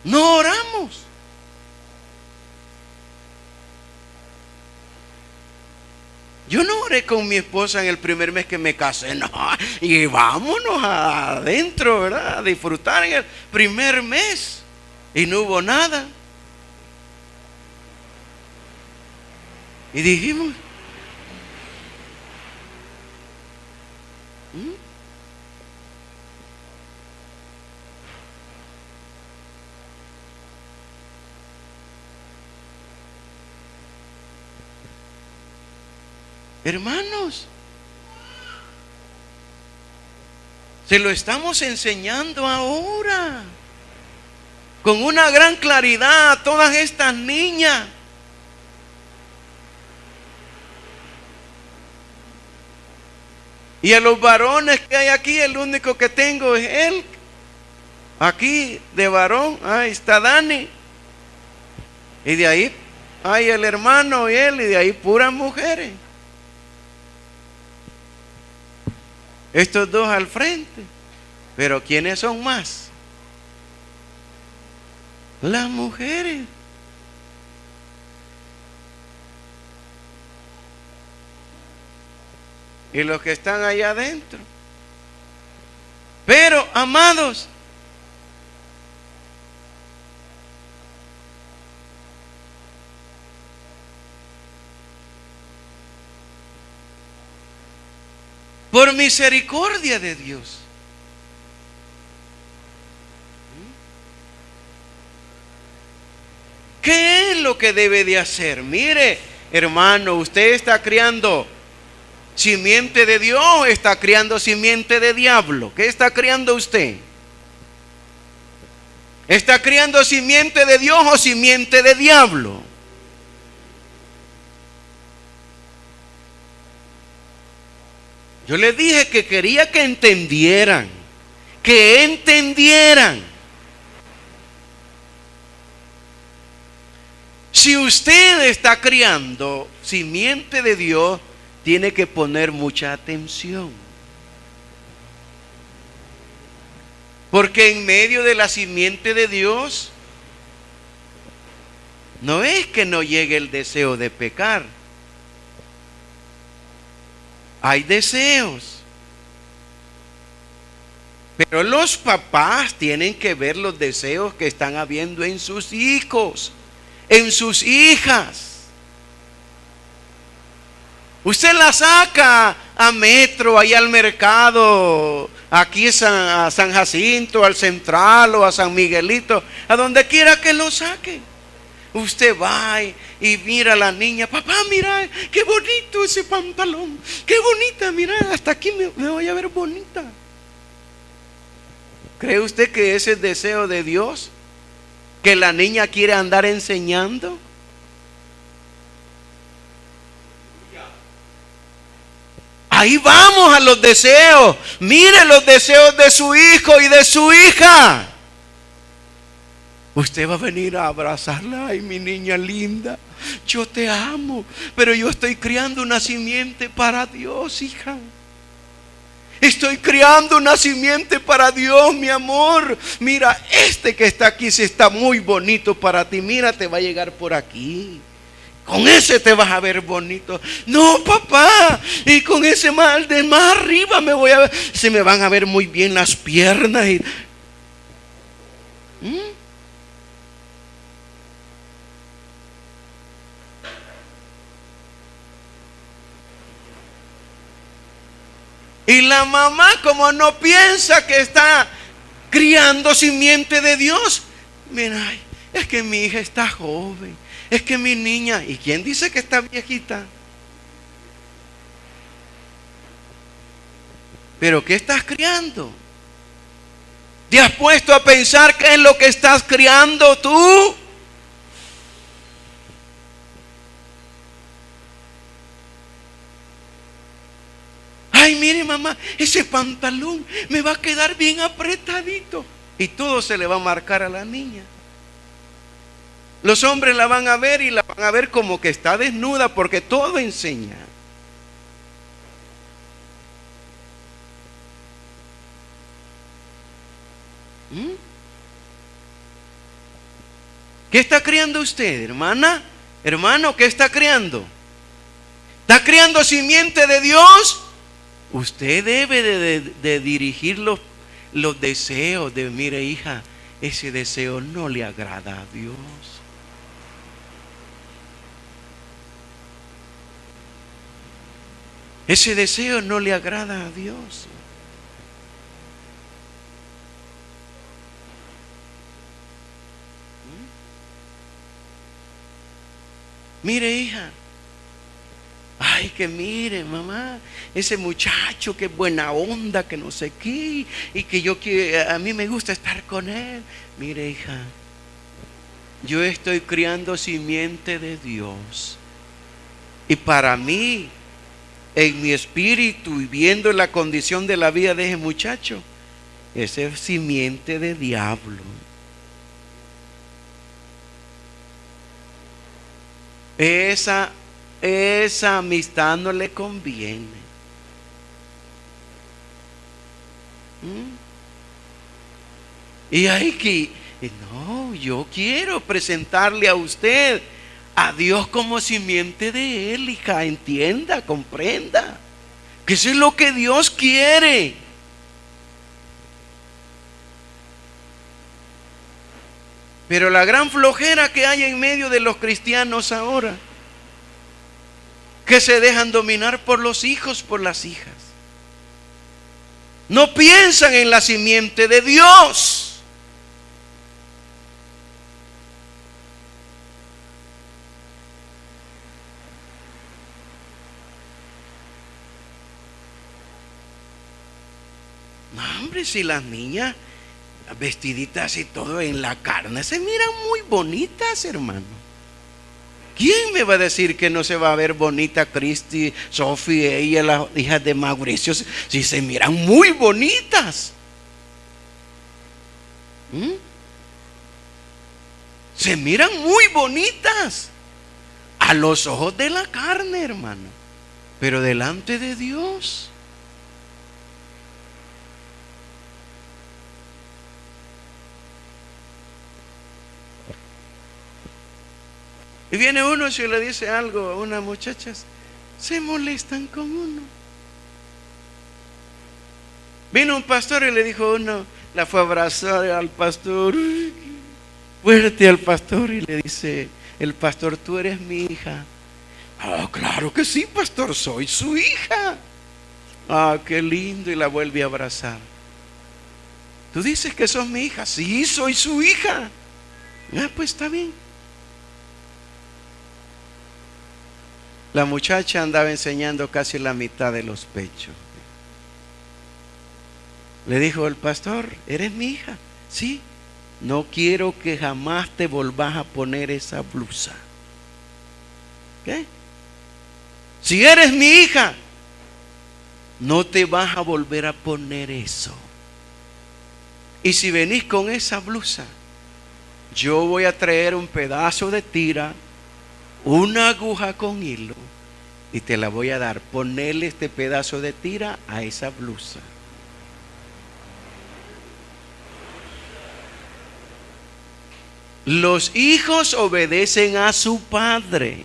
No oramos. Yo no oré con mi esposa en el primer mes que me casé, no. Y vámonos adentro, ¿verdad? A disfrutar en el primer mes. Y no hubo nada. Y dijimos, hermanos, se lo estamos enseñando ahora con una gran claridad a todas estas niñas. Y a los varones que hay aquí, el único que tengo es él. Aquí de varón, ahí está Dani. Y de ahí hay el hermano y él, y de ahí puras mujeres. Estos dos al frente. Pero ¿quiénes son más? Las mujeres. Y los que están allá adentro. Pero, amados, por misericordia de Dios, ¿qué es lo que debe de hacer? Mire, hermano, usted está criando simiente de Dios o está criando simiente de diablo. ¿Qué está criando usted? ¿Está criando simiente de Dios o simiente de diablo? Yo les dije que quería que entendieran. Si usted está criando simiente de Dios, tiene que poner mucha atención. Porque en medio de la simiente de Dios, no es que no llegue el deseo de pecar. Hay deseos. Pero los papás tienen que ver los deseos que están habiendo en sus hijos, en sus hijas. Usted la saca a Metro, ahí al mercado, aquí a San Jacinto, al Central o a San Miguelito, a donde quiera que lo saque. Usted va y mira a la niña, papá, mira, qué bonito ese pantalón, qué bonita, mira, hasta aquí me voy a ver bonita. ¿Cree usted que ese es el deseo de Dios? ¿Que la niña quiere andar enseñando? Ahí vamos a los deseos. Mire los deseos de su hijo y de su hija. Usted va a venir a abrazarla. Ay, mi niña linda, yo te amo, pero yo estoy criando una simiente para Dios, hija. Estoy criando una simiente para Dios, mi amor. Mira, este que está aquí, si está muy bonito para ti, mira, te va a llegar por aquí. Con ese te vas a ver bonito. No, papá, y con ese mal de más arriba me voy a ver. Se me van a ver muy bien las piernas. Y la mamá, como no piensa que está criando simiente de Dios, mira, ay, es que mi hija está joven, es que mi niña, ¿y quién dice que está viejita? ¿Pero qué estás criando? ¿Te has puesto a pensar qué es lo que estás criando tú? Ay, mire mamá, ese pantalón me va a quedar bien apretadito. Y todo se le va a marcar a la niña. Los hombres la van a ver y la van a ver como que está desnuda porque todo enseña. ¿Qué está criando usted, hermana? Hermano, ¿qué está criando? ¿Está criando simiente de Dios? Usted debe de dirigir los deseos de, mire hija, ese deseo no le agrada a Dios. Ese deseo no le agrada a Dios. Mire hija, ay, que mire, mamá, ese muchacho que buena onda, que no sé qué, y que a mí me gusta estar con él. Mire, hija, yo estoy criando simiente de Dios. Y para mí, en mi espíritu y viendo la condición de la vida de ese muchacho, ese es simiente de diablo. Esa amistad no le conviene. Y hay que, no, yo quiero presentarle a usted a Dios como simiente de él, hija. Entienda, comprenda que eso es lo que Dios quiere. Pero la gran flojera que hay en medio de los cristianos ahora, que se dejan dominar por los hijos, por las hijas. No piensan en la simiente de Dios. No, hombre, si las niñas vestiditas y todo en la carne se miran muy bonitas, hermano. ¿Quién me va a decir que no se va a ver bonita Cristi, Sofía, ella, las hijas de Mauricio, si se miran muy bonitas? Se miran muy bonitas a los ojos de la carne, hermano, pero delante de Dios. Y viene uno y le dice algo a unas muchachas, se molestan con uno. Vino un pastor y le dijo uno, la fue a abrazar al pastor, fuerte al pastor, y le dice el pastor, tú eres mi hija. Ah, claro que sí, pastor, soy su hija. Ah, qué lindo, y la vuelve a abrazar. Tú dices que sos mi hija. Sí, soy su hija. Ah, pues está bien. La muchacha andaba enseñando casi la mitad de los pechos. Le dijo el pastor, ¿eres mi hija? Sí, no quiero que jamás te volvas a poner esa blusa. ¿Qué? Si eres mi hija, no te vas a volver a poner eso. Y si venís con esa blusa, yo voy a traer un pedazo de tira, una aguja con hilo, y te la voy a dar. Ponerle este pedazo de tira a esa blusa. Los hijos obedecen a su padre.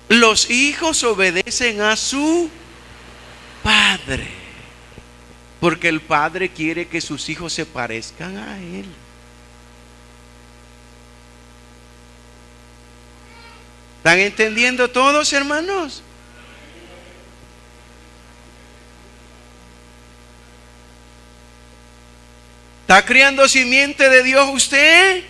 Los hijos obedecen a su padre. Porque el padre quiere que sus hijos se parezcan a él. ¿Están entendiendo todos, hermanos? ¿Está criando simiente de Dios usted?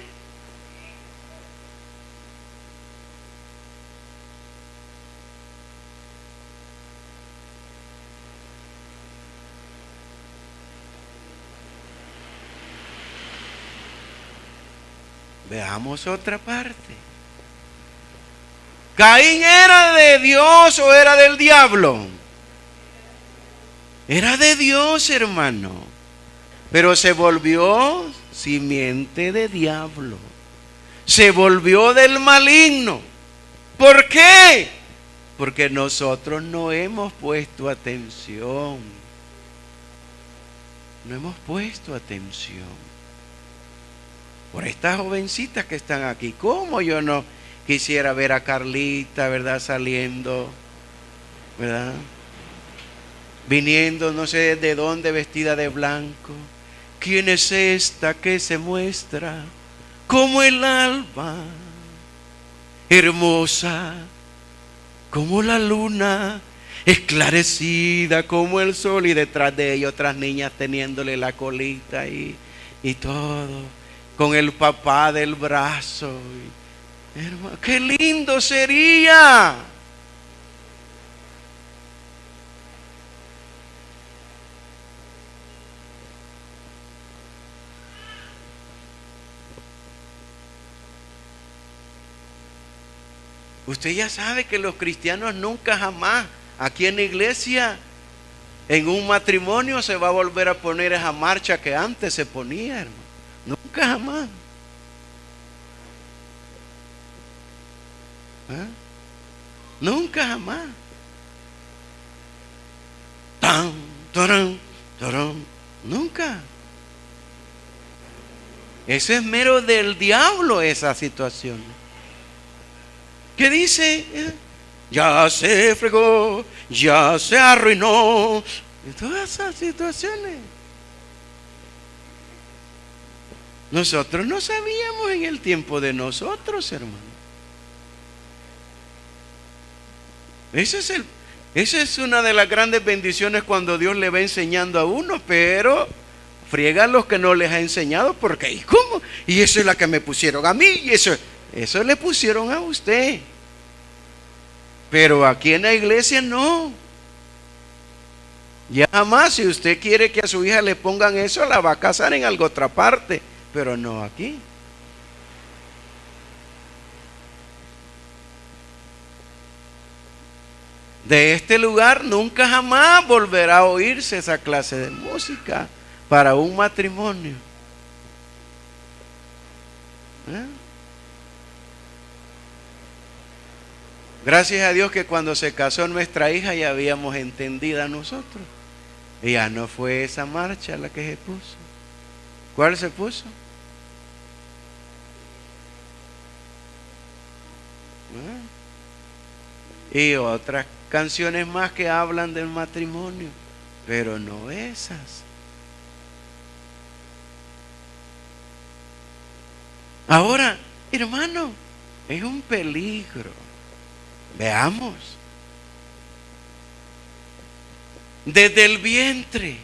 Veamos otra parte. ¿Caín era de Dios o era del diablo? Era de Dios, hermano. Pero se volvió simiente de diablo. Se volvió del maligno. ¿Por qué? Porque nosotros no hemos puesto atención. No hemos puesto atención. Por estas jovencitas que están aquí. ¿Cómo yo no quisiera ver a Carlita, verdad, saliendo, verdad? Viniendo no sé de dónde, vestida de blanco. ¿Quién es esta que se muestra como el alba, hermosa como la luna, esclarecida como el sol? Y detrás de ella otras niñas teniéndole la colita y todo, con el papá del brazo. Hermano, qué lindo sería. Usted ya sabe que los cristianos nunca jamás, aquí en la iglesia, en un matrimonio se va a volver a poner esa marcha que antes se ponía, hermano. Nunca jamás. ¿Eh? Nunca jamás. Tan, tarán, tarán. Nunca. Eso es mero del diablo, esa situación. ¿Qué dice? Ya se fregó, ya se arruinó. Y todas esas situaciones. Nosotros no sabíamos en el tiempo de nosotros, hermano. Esa es una de las grandes bendiciones cuando Dios le va enseñando a uno, pero friegan los que no les ha enseñado, porque ¿y cómo? Y eso es la que me pusieron a mí, y eso le pusieron a usted. Pero aquí en la iglesia no. Ya jamás, si usted quiere que a su hija le pongan eso, la va a casar en alguna otra parte, pero no aquí. De este lugar nunca jamás volverá a oírse esa clase de música para un matrimonio. ¿Eh? Gracias a Dios que cuando se casó nuestra hija ya habíamos entendido a nosotros. Y ya no fue esa marcha la que se puso. ¿Cuál se puso? Y otras canciones más que hablan del matrimonio, pero no esas. Ahora, hermano, es un peligro. Veamos. Desde el vientre.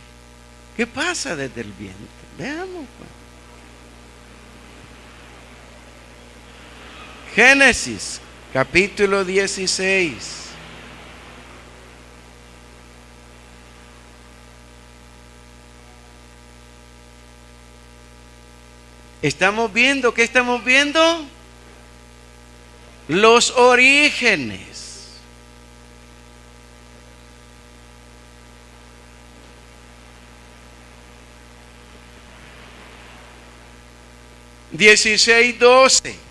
¿Qué pasa desde el vientre? Veamos. Génesis, capítulo 16. Estamos viendo, ¿qué estamos viendo? Los orígenes. Dieciséis, 12.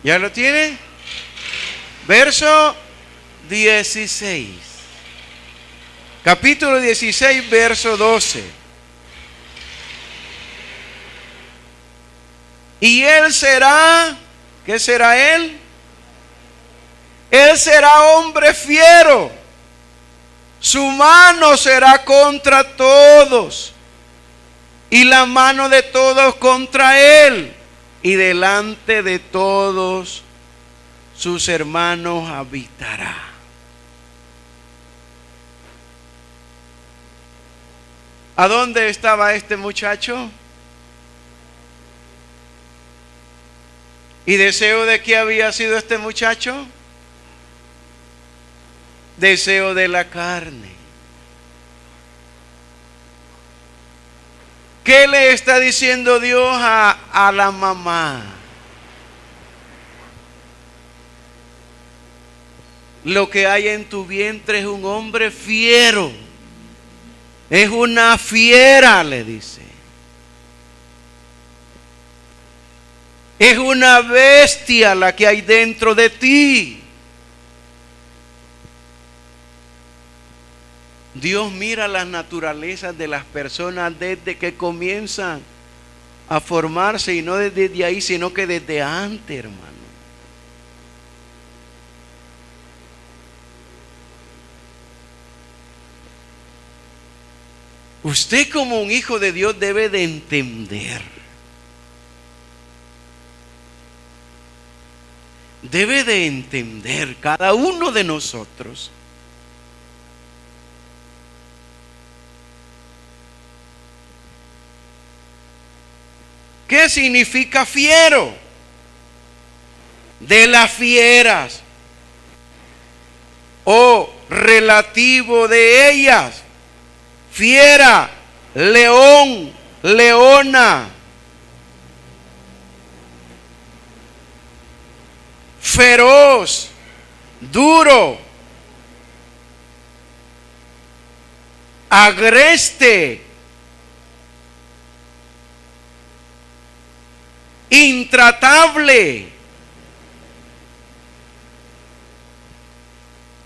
¿Ya lo tiene? Verso 16. Capítulo 16, verso 12. Y él será, ¿qué será él? Él será hombre fiero Su mano será contra todos y la mano de todos contra él. Y delante de todos sus hermanos habitará. ¿A dónde estaba este muchacho? ¿Y deseo de qué había sido este muchacho? Deseo de la carne. ¿Qué le está diciendo Dios a la mamá? Lo que hay en tu vientre es un hombre fiero. Es una fiera, le dice. Es una bestia la que hay dentro de ti. Dios mira las naturalezas de las personas desde que comienzan a formarse, y no desde ahí, sino que desde antes, hermano. Usted como un hijo de Dios debe de entender. Debe de entender cada uno de nosotros ¿qué significa fiero? De las fieras o relativo de ellas. Fiera, león, leona. Feroz, duro, agreste, intratable.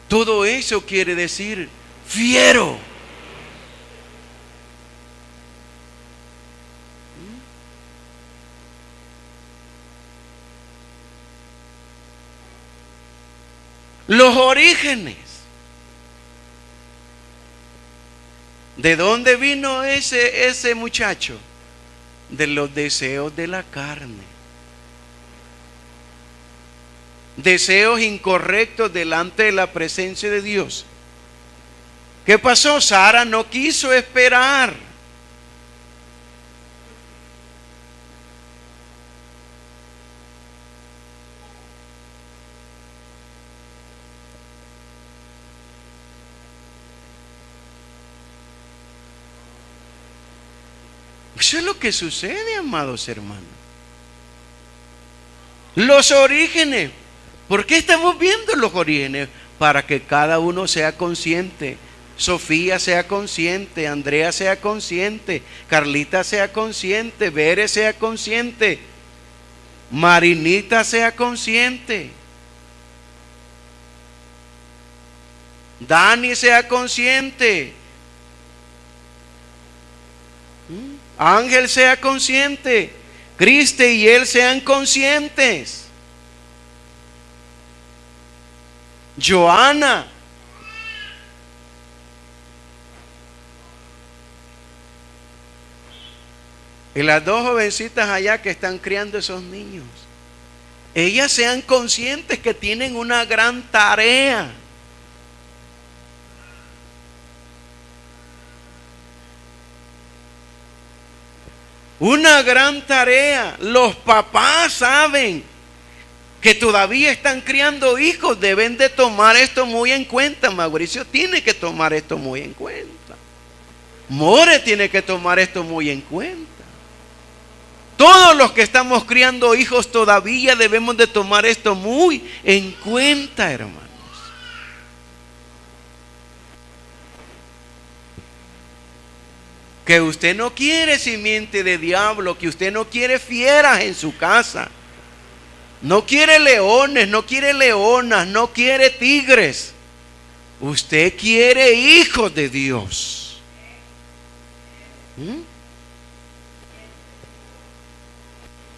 Todo eso quiere decir fiero. Los orígenes. ¿De dónde vino ese muchacho? De los deseos de la carne. Deseos incorrectos delante de la presencia de Dios. ¿Qué pasó? Sara no quiso esperar. Eso es lo que sucede, amados hermanos. Los orígenes. ¿Por qué estamos viendo los orígenes? Para que cada uno sea consciente. Sofía sea consciente, Andrea sea consciente, Carlita sea consciente, Bere sea consciente, Marinita sea consciente, Dani sea consciente, Ángel sea consciente, Criste y él sean conscientes, Joana, y las dos jovencitas allá que están criando esos niños, ellas sean conscientes que tienen una gran tarea. Una gran tarea. Los papás saben que todavía están criando hijos, deben de tomar esto muy en cuenta. Mauricio tiene que tomar esto muy en cuenta. More tiene que tomar esto muy en cuenta. Todos los que estamos criando hijos todavía debemos de tomar esto muy en cuenta, hermanos. Que usted no quiere simiente de diablo, que usted no quiere fieras en su casa. No quiere leones, no quiere leonas, no quiere tigres. Usted quiere hijos de Dios.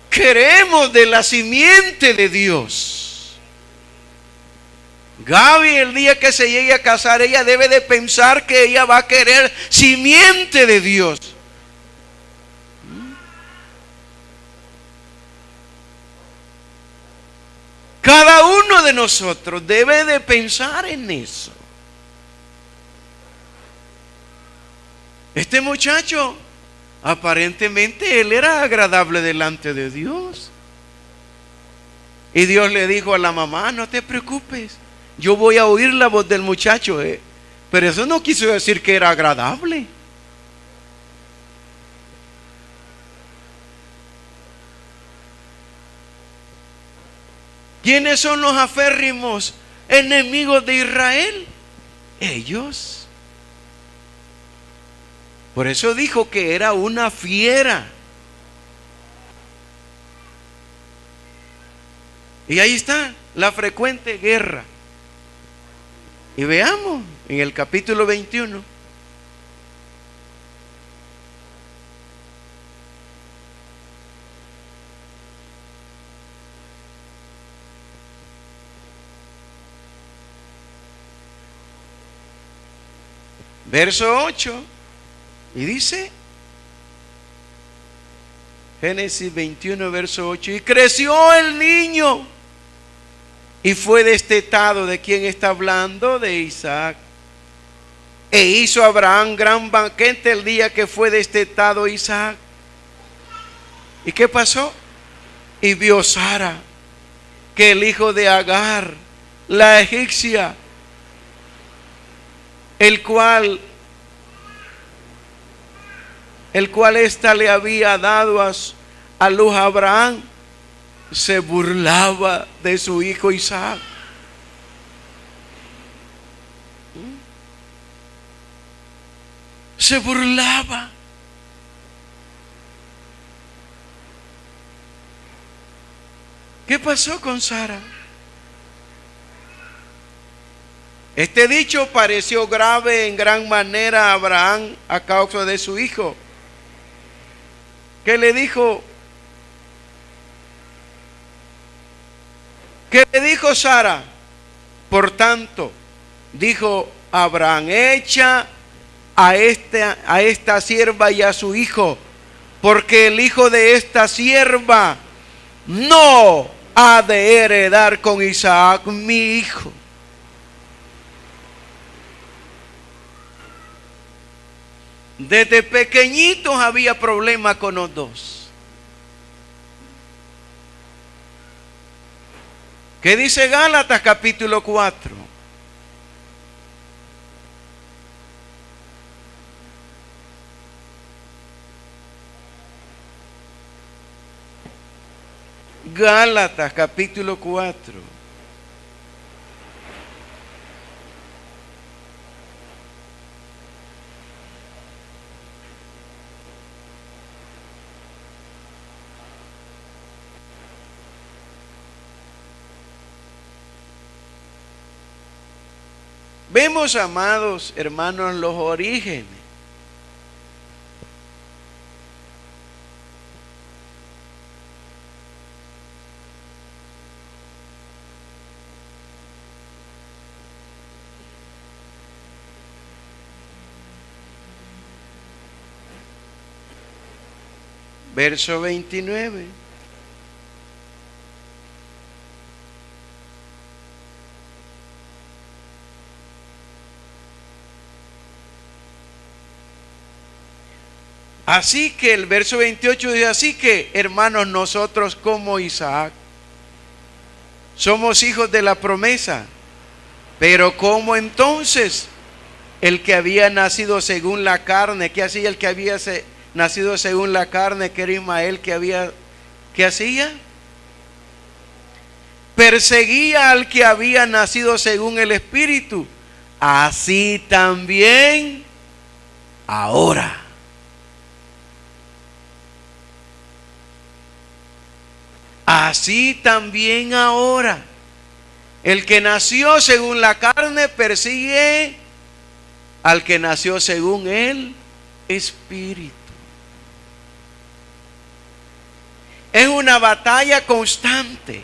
Queremos de la simiente de Dios. Gaby, el día que se llegue a casar, ella debe de pensar que ella va a querer simiente de Dios. Cada uno de nosotros debe de pensar en eso. Este muchacho, aparentemente él era agradable delante de Dios. Y Dios le dijo a la mamá: no te preocupes, yo voy a oír la voz del muchacho. Pero eso no quiso decir que era agradable. ¿Quiénes son los aférrimos enemigos de Israel? Ellos. Por eso dijo que era una fiera. Y ahí está la frecuente guerra. Y veamos en el capítulo 21. Verso 8. Y dice, Génesis 21, verso 8: y creció el niño y fue destetado. ¿De quién está hablando? De Isaac. E hizo Abraham gran banquete el día que fue destetado Isaac. ¿Y qué pasó? Y vio Sara que el hijo de Agar, la egipcia, el cual ésta le había dado a luz a Abraham, se burlaba de su hijo Isaac. Se burlaba. ¿Qué pasó con Sara? Este dicho pareció grave en gran manera a Abraham a causa de su hijo. ¿Qué le dijo? ¿Qué le dijo Sara? Por tanto, dijo Abraham: echa a esta sierva y a su hijo, porque el hijo de esta sierva no ha de heredar con Isaac mi hijo. Desde pequeñitos había problema con los dos. ¿Qué dice Gálatas capítulo 4? Gálatas capítulo 4. Vemos, amados hermanos, los orígenes. Verso 29. Así que el verso 28 dice: así que, hermanos, nosotros como Isaac somos hijos de la promesa. Pero ¿cómo entonces el que había nacido según la carne? ¿Qué hacía el que había nacido según la carne, que era Ismael? ¿Qué hacía? Perseguía al que había nacido según el Espíritu. Así también ahora. Así también ahora. El que nació según la carne persigue al que nació según el Espíritu. Es una batalla constante.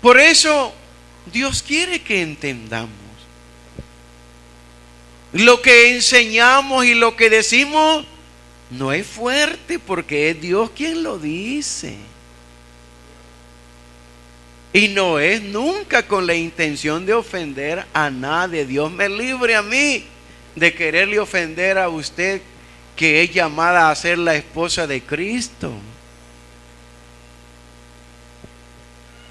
Por eso Dios quiere que entendamos. Lo que enseñamos y lo que decimos no es fuerte, porque es Dios quien lo dice. Y no es nunca con la intención de ofender a nadie. Dios me libre a mí de quererle ofender a usted, que es llamada a ser la esposa de Cristo.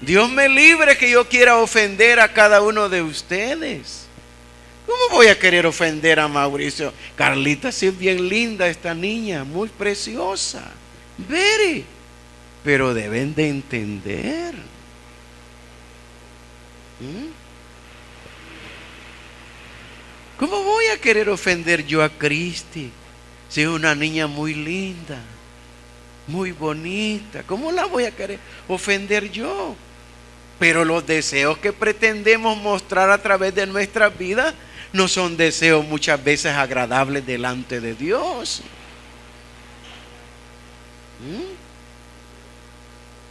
Dios me libre que yo quiera ofender a cada uno de ustedes. ¿Cómo voy a querer ofender a Mauricio? Carlita, sí es bien linda esta niña, muy preciosa. Very. Pero deben de entender. ¿Cómo voy a querer ofender yo a Cristi? Si es una niña muy linda, muy bonita, ¿cómo la voy a querer ofender yo? Pero los deseos que pretendemos mostrar a través de nuestras vidas no son deseos muchas veces agradables delante de Dios.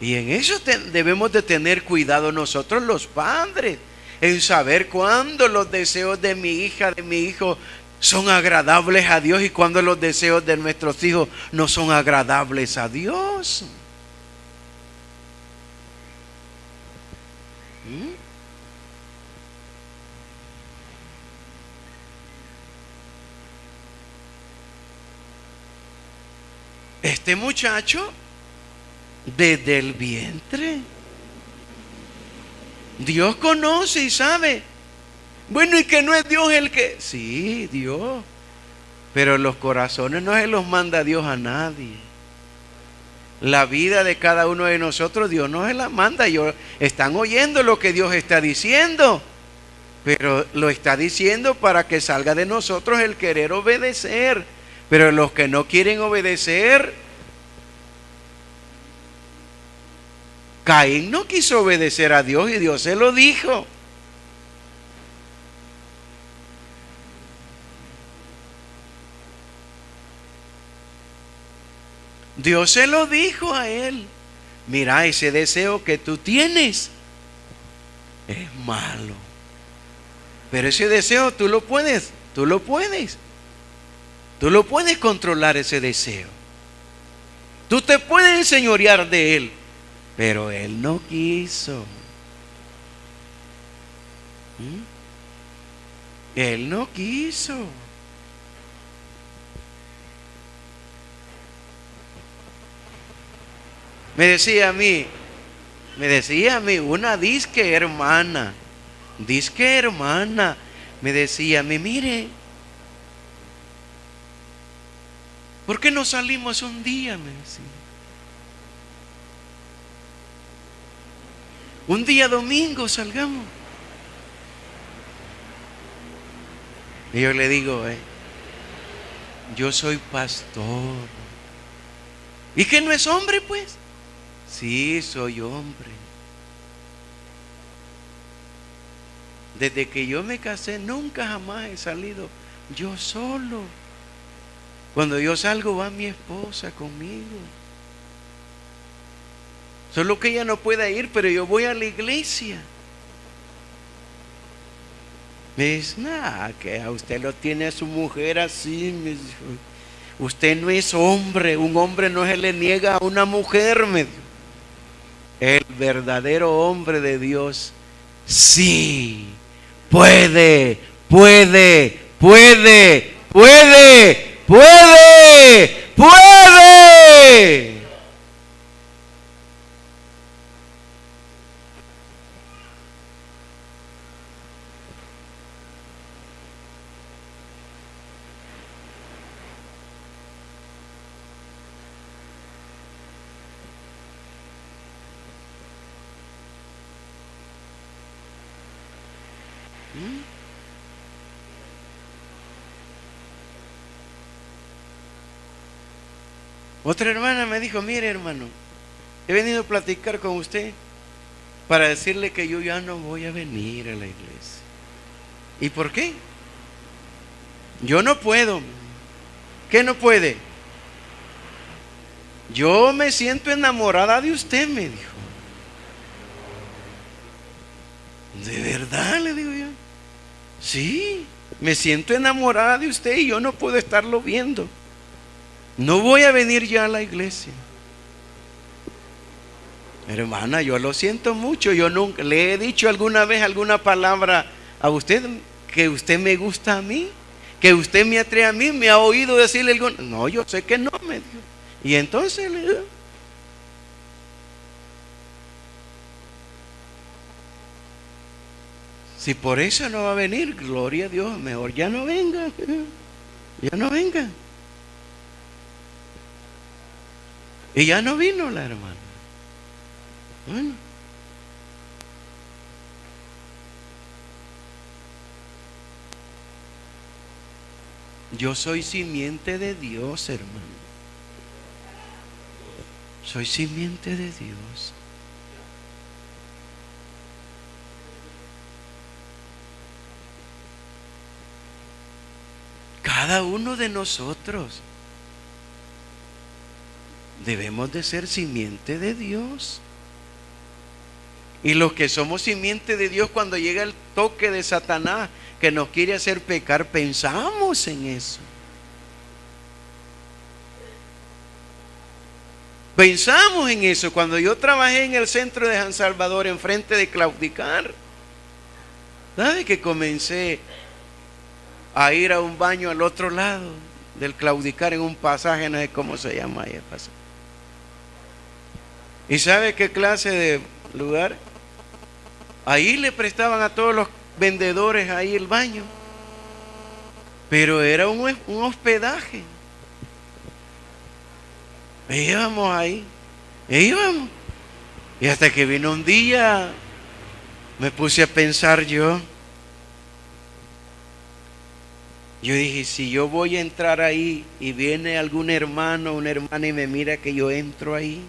Y en eso debemos de tener cuidado nosotros los padres, en saber cuándo los deseos de mi hija, de mi hijo son agradables a Dios y cuándo los deseos de nuestros hijos no son agradables a Dios. Este muchacho, desde el vientre, Dios conoce y sabe. Bueno, y que no es Dios el que... Sí, Dios. Pero los corazones no se los manda Dios a nadie. La vida de cada uno de nosotros Dios no se la manda. Están oyendo lo que Dios está diciendo, pero lo está diciendo para que salga de nosotros el querer obedecer. Pero los que no quieren obedecer, Caín no quiso obedecer a Dios y Dios se lo dijo. Dios se lo dijo a él. Mira, ese deseo que tú tienes es malo, pero ese deseo tú lo puedes controlar, ese deseo. Tú te puedes enseñorear de él, pero él no quiso. Él no quiso. Me decía a mí una disque hermana, me decía a mí, mire, ¿por qué no salimos un día? Me decía. Un día domingo salgamos. Y yo le digo, yo soy pastor. ¿Y que no es hombre, pues? Sí, soy hombre. Desde que yo me casé, nunca jamás he salido yo solo. Cuando yo salgo, va mi esposa conmigo. Solo que ella no pueda ir, pero yo voy a la iglesia. Me dice, nada, que a usted lo tiene a su mujer así. Me dijo, usted no es hombre, un hombre no se le niega a una mujer, me dijo. El verdadero hombre de Dios, sí, puede. Otra hermana me dijo, mire hermano, he venido a platicar con usted para decirle que yo ya no voy a venir a la iglesia. ¿Y por qué? Yo no puedo. ¿Qué no puede? Yo me siento enamorada de usted, me dijo. ¿De verdad? Le digo yo. Sí, me siento enamorada de usted y yo no puedo estarlo viendo. No voy a venir ya a la iglesia. Hermana, yo lo siento mucho. Yo nunca le he dicho alguna vez alguna palabra a usted que usted me gusta a mí, que usted me atrae a mí. ¿Me ha oído decirle algo? No, yo sé que no, me dijo. Y entonces le digo, si por eso no va a venir, gloria a Dios, mejor ya no venga. Ya no venga. Y ya no vino la hermana. Bueno. Yo soy simiente de Dios, hermano. Soy simiente de Dios. Cada uno de nosotros debemos de ser simiente de Dios. Y los que somos simiente de Dios, cuando llega el toque de Satanás que nos quiere hacer pecar, pensamos en eso. Pensamos en eso. Cuando yo trabajé en el centro de San Salvador, enfrente de Claudicar, ¿sabe que comencé a ir a un baño al otro lado del Claudicar, en un pasaje, no sé cómo se llama ahí el pasaje? ¿Y sabe qué clase de lugar? Ahí le prestaban a todos los vendedores ahí el baño, pero era un hospedaje. Íbamos ahí, íbamos. Y hasta que vino un día, me puse a pensar yo dije, si yo voy a entrar ahí y viene algún hermano o una hermana y me mira que yo entro ahí,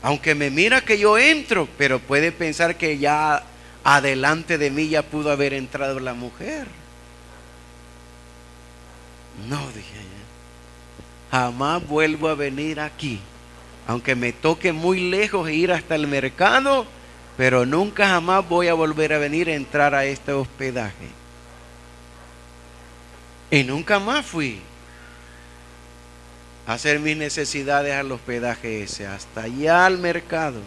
aunque me mira que yo entro, pero puede pensar que ya adelante de mí ya pudo haber entrado la mujer. No, dije yo, jamás vuelvo a venir aquí, aunque me toque muy lejos e ir hasta el mercado, pero nunca jamás voy a volver a venir a entrar a este hospedaje. Y nunca más fui a hacer mis necesidades al hospedaje ese, hasta allá al mercado.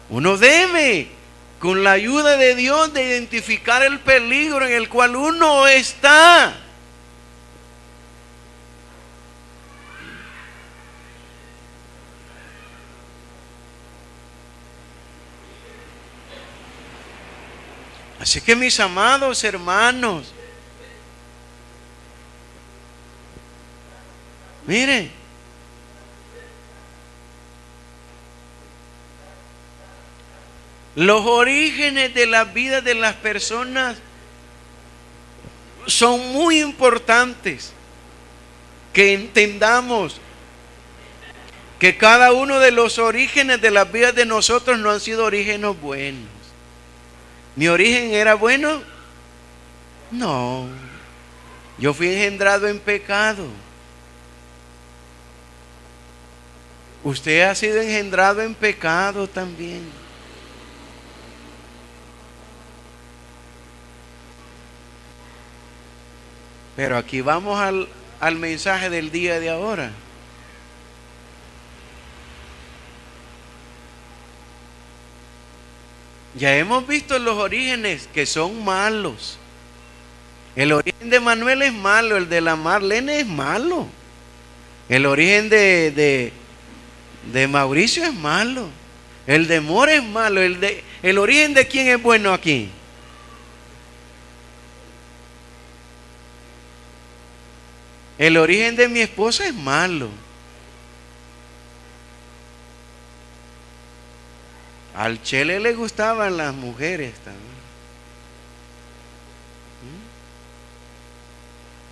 Uno debe, con la ayuda de Dios, de identificar el peligro en el cual uno está. Así que, mis amados hermanos, mire, los orígenes de la vida de las personas son muy importantes. Que entendamos que cada uno de los orígenes de las vidas de nosotros no han sido orígenes buenos. ¿Mi origen era bueno? No. Yo fui engendrado en pecado. Usted ha sido engendrado en pecado también. Pero aquí vamos al mensaje del día de ahora. Ya hemos visto los orígenes que son malos. El origen de Manuel es malo, el de la Marlene es malo. El origen de Mauricio es malo. El de Mora es malo. ¿El origen de quién es bueno aquí? El origen de mi esposa es malo. Al Chele le gustaban las mujeres también.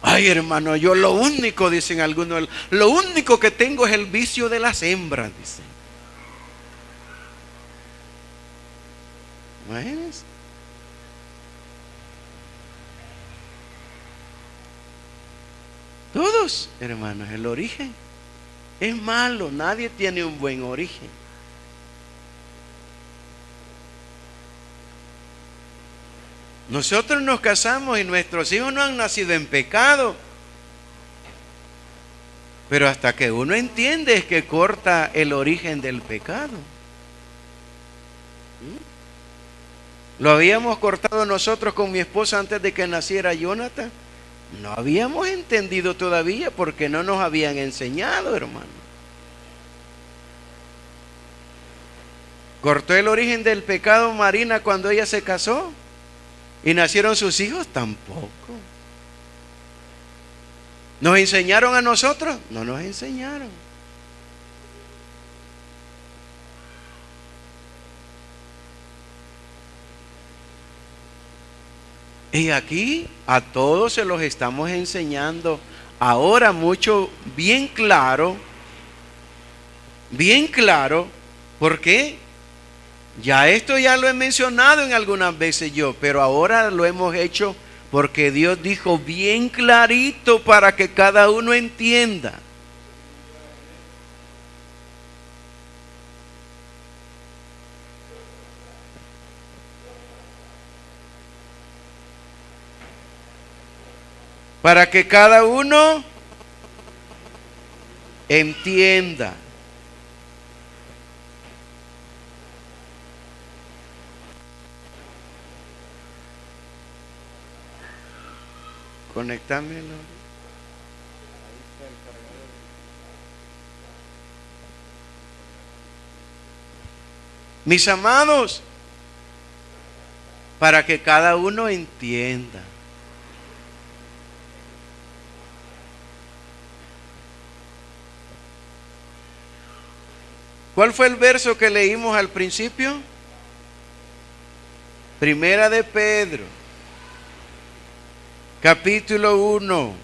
Ay, hermano, yo lo único, dicen algunos, lo único que tengo es el vicio de las hembras, dicen. Imagínense. Todos, hermanos, el origen es malo. Nadie tiene un buen origen. Nosotros nos casamos y nuestros hijos no han nacido en pecado. Pero hasta que uno entiende es que corta el origen del pecado. ¿Lo habíamos cortado nosotros con mi esposa antes de que naciera Jonathan? No habíamos entendido todavía porque no nos habían enseñado, hermano. ¿Cortó el origen del pecado Marina cuando ella se casó? ¿Y nacieron sus hijos? Tampoco. ¿Nos enseñaron a nosotros? No nos enseñaron. Y aquí a todos se los estamos enseñando ahora mucho, bien claro, porque ya esto ya lo he mencionado en algunas veces yo, pero ahora lo hemos hecho porque Dios dijo bien clarito para que cada uno entienda. Para que cada uno entienda. Conectámelo. Mis amados, para que cada uno entienda. ¿Cuál fue el verso que leímos al principio? Primera de Pedro, capítulo 1,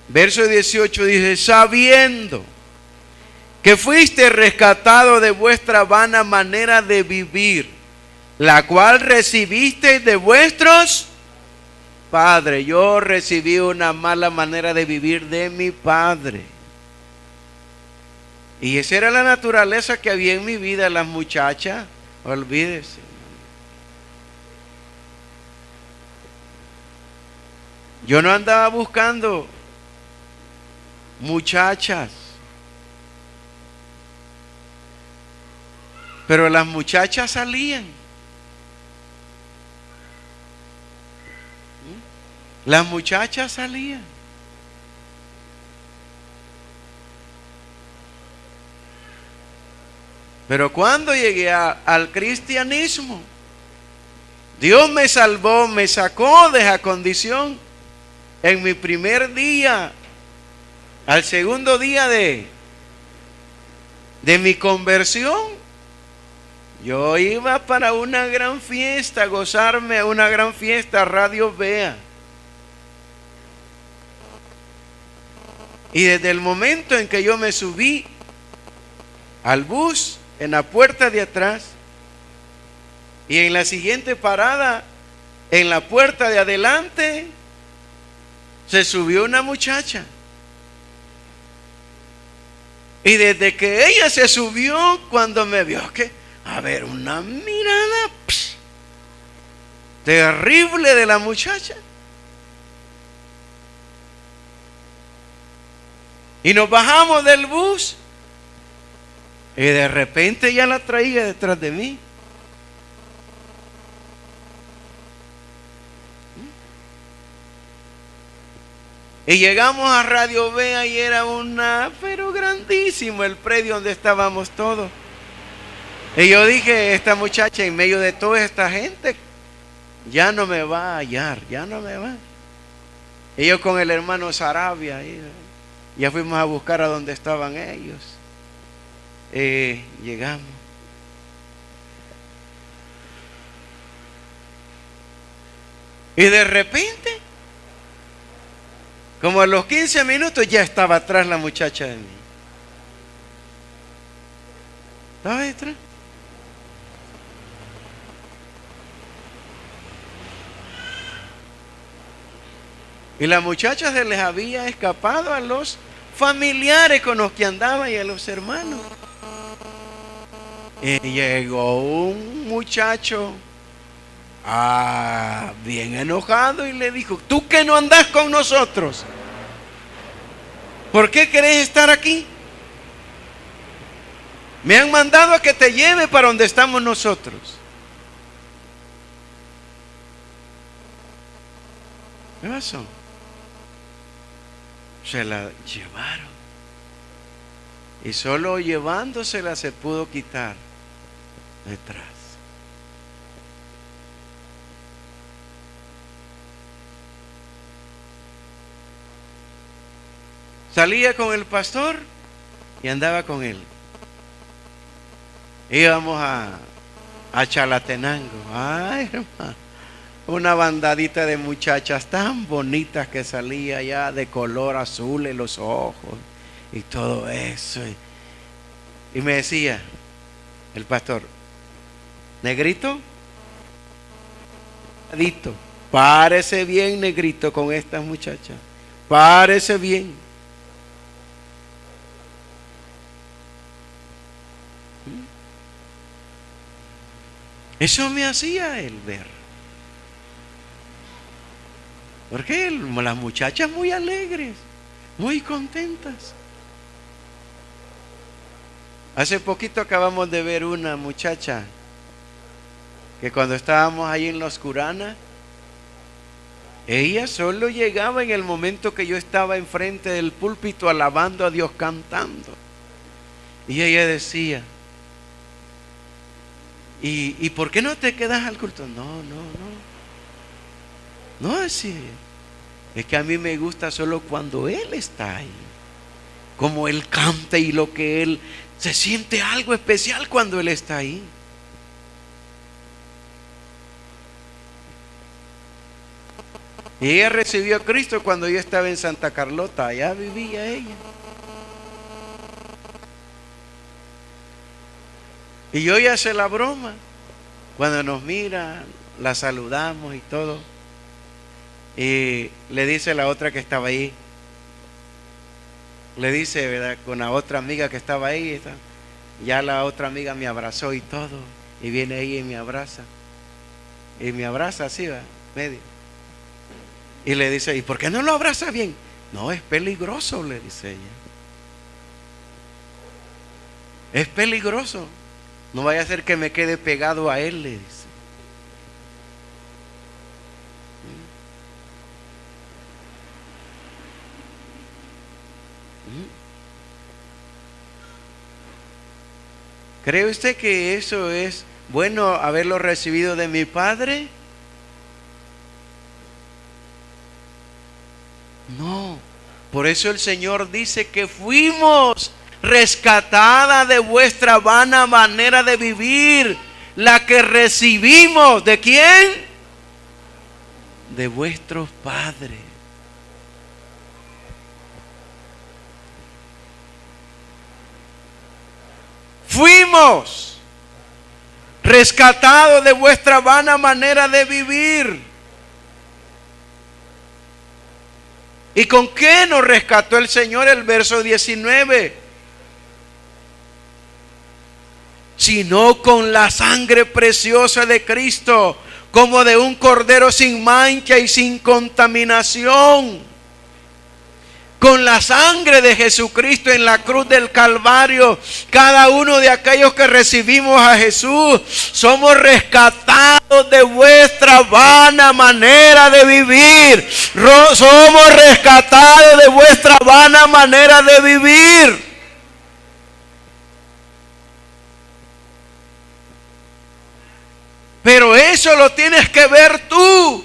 verso 18 dice: sabiendo que fuiste rescatado de vuestra vana manera de vivir, la cual recibisteis de vuestros padres. Yo recibí una mala manera de vivir de mi padre. Y esa era la naturaleza que había en mi vida. Las muchachas, olvídese. Yo no andaba buscando muchachas, pero las muchachas salían. Las muchachas salían. Pero cuando llegué al cristianismo, Dios me salvó, me sacó de esa condición. En mi primer día, al segundo día de mi conversión, yo iba para una gran fiesta, a gozarme a una gran fiesta, Radio Vea. Y desde el momento en que yo me subí al bus, en la puerta de atrás, y en la siguiente parada, en la puerta de adelante, se subió una muchacha. Y desde que ella se subió, cuando me vio, que a ver, una mirada terrible de la muchacha. Y nos bajamos del bus. Y de repente ya la traía detrás de mí. Y llegamos a Radio Vea y era pero grandísimo el predio donde estábamos todos. Y yo dije, esta muchacha en medio de toda esta gente ya no me va a hallar, ya no me va. Y yo con el hermano Sarabia, ya fuimos a buscar a donde estaban ellos. Llegamos. Y de repente, como a los 15 minutos, ya estaba atrás la muchacha de mí. ¿Estaba detrás? Y la muchacha se les había escapado a los familiares con los que andaba y a los hermanos. Y llegó un muchacho Bien enojado, y le dijo: ¿tú que no andas con nosotros? ¿Por qué querés estar aquí? Me han mandado a que te lleve para donde estamos nosotros. ¿Qué pasó? Se la llevaron. Y solo llevándosela se pudo quitar detrás. Salía con el pastor y andaba con él. Íbamos a Chalatenango. Ay, hermano, una bandadita de muchachas tan bonitas que salía ya de color azul en los ojos y todo eso. Y me decía el pastor: negrito, párese bien, negrito, con estas muchachas. Párese bien. Eso me hacía él ver. Porque las muchachas muy alegres, muy contentas. Hace poquito acabamos de ver una muchacha que cuando estábamos ahí en la oscurana, ella solo llegaba en el momento que yo estaba enfrente del púlpito alabando a Dios, cantando. Y ella decía: ¿Y por qué no te quedas al culto? No, así. Es que a mí me gusta solo cuando Él está ahí. Como Él canta y lo que Él se siente algo especial cuando Él está ahí. Y ella recibió a Cristo cuando yo estaba en Santa Carlota. Allá vivía ella. Y yo ya sé la broma. Cuando nos mira, la saludamos y todo. Y le dice la otra que estaba ahí. Le dice, ¿verdad?, con la otra amiga que estaba ahí. Ya la otra amiga me abrazó y todo. Y viene ella y me abraza. Y me abraza así, ¿verdad?, medio. Y le dice: ¿y por qué no lo abraza bien? No, es peligroso, le dice ella. Es peligroso. No vaya a ser que me quede pegado a él, le dice. ¿Cree usted que eso es bueno, haberlo recibido de mi Padre? No. Por eso el Señor dice que fuimos rescatada de vuestra vana manera de vivir, la que recibimos. ¿De quién? De vuestros padres. Fuimos rescatados de vuestra vana manera de vivir. ¿Y con qué nos rescató el Señor? El verso 19. Sino con la sangre preciosa de Cristo, como de un cordero sin mancha y sin contaminación. Con la sangre de Jesucristo en la cruz del Calvario, cada uno de aquellos que recibimos a Jesús, somos rescatados de vuestra vana manera de vivir. Somos rescatados de vuestra vana manera de vivir. Pero eso lo tienes que ver tú,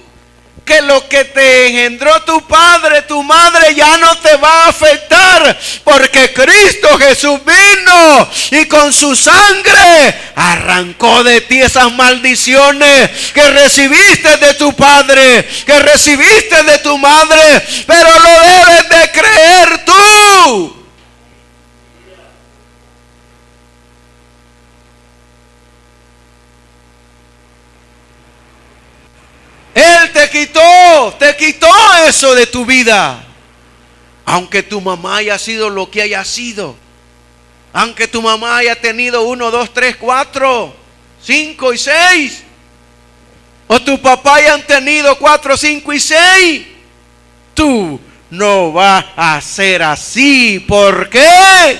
que lo que te engendró tu padre, tu madre, ya no te va a afectar, porque Cristo Jesús vino y con su sangre arrancó de ti esas maldiciones que recibiste de tu padre, que recibiste de tu madre, pero lo debes de creer tú. Él te quitó eso de tu vida. Aunque tu mamá haya sido lo que haya sido, aunque tu mamá haya tenido 1, 2, 3, 4, 5 y 6, o tu papá ya han tenido 4, 5 y 6, tú no vas a ser así. ¿Por qué?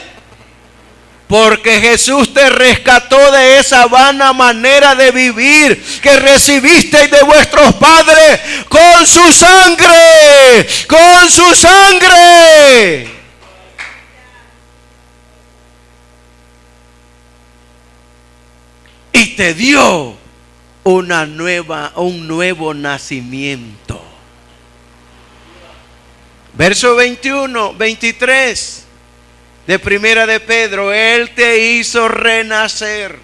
Porque Jesús te rescató de esa vana manera de vivir que recibisteis de vuestros padres con su sangre, con su sangre. Y te dio un nuevo nacimiento. Verso 21, 23 de Primera de Pedro. Él te hizo renacer.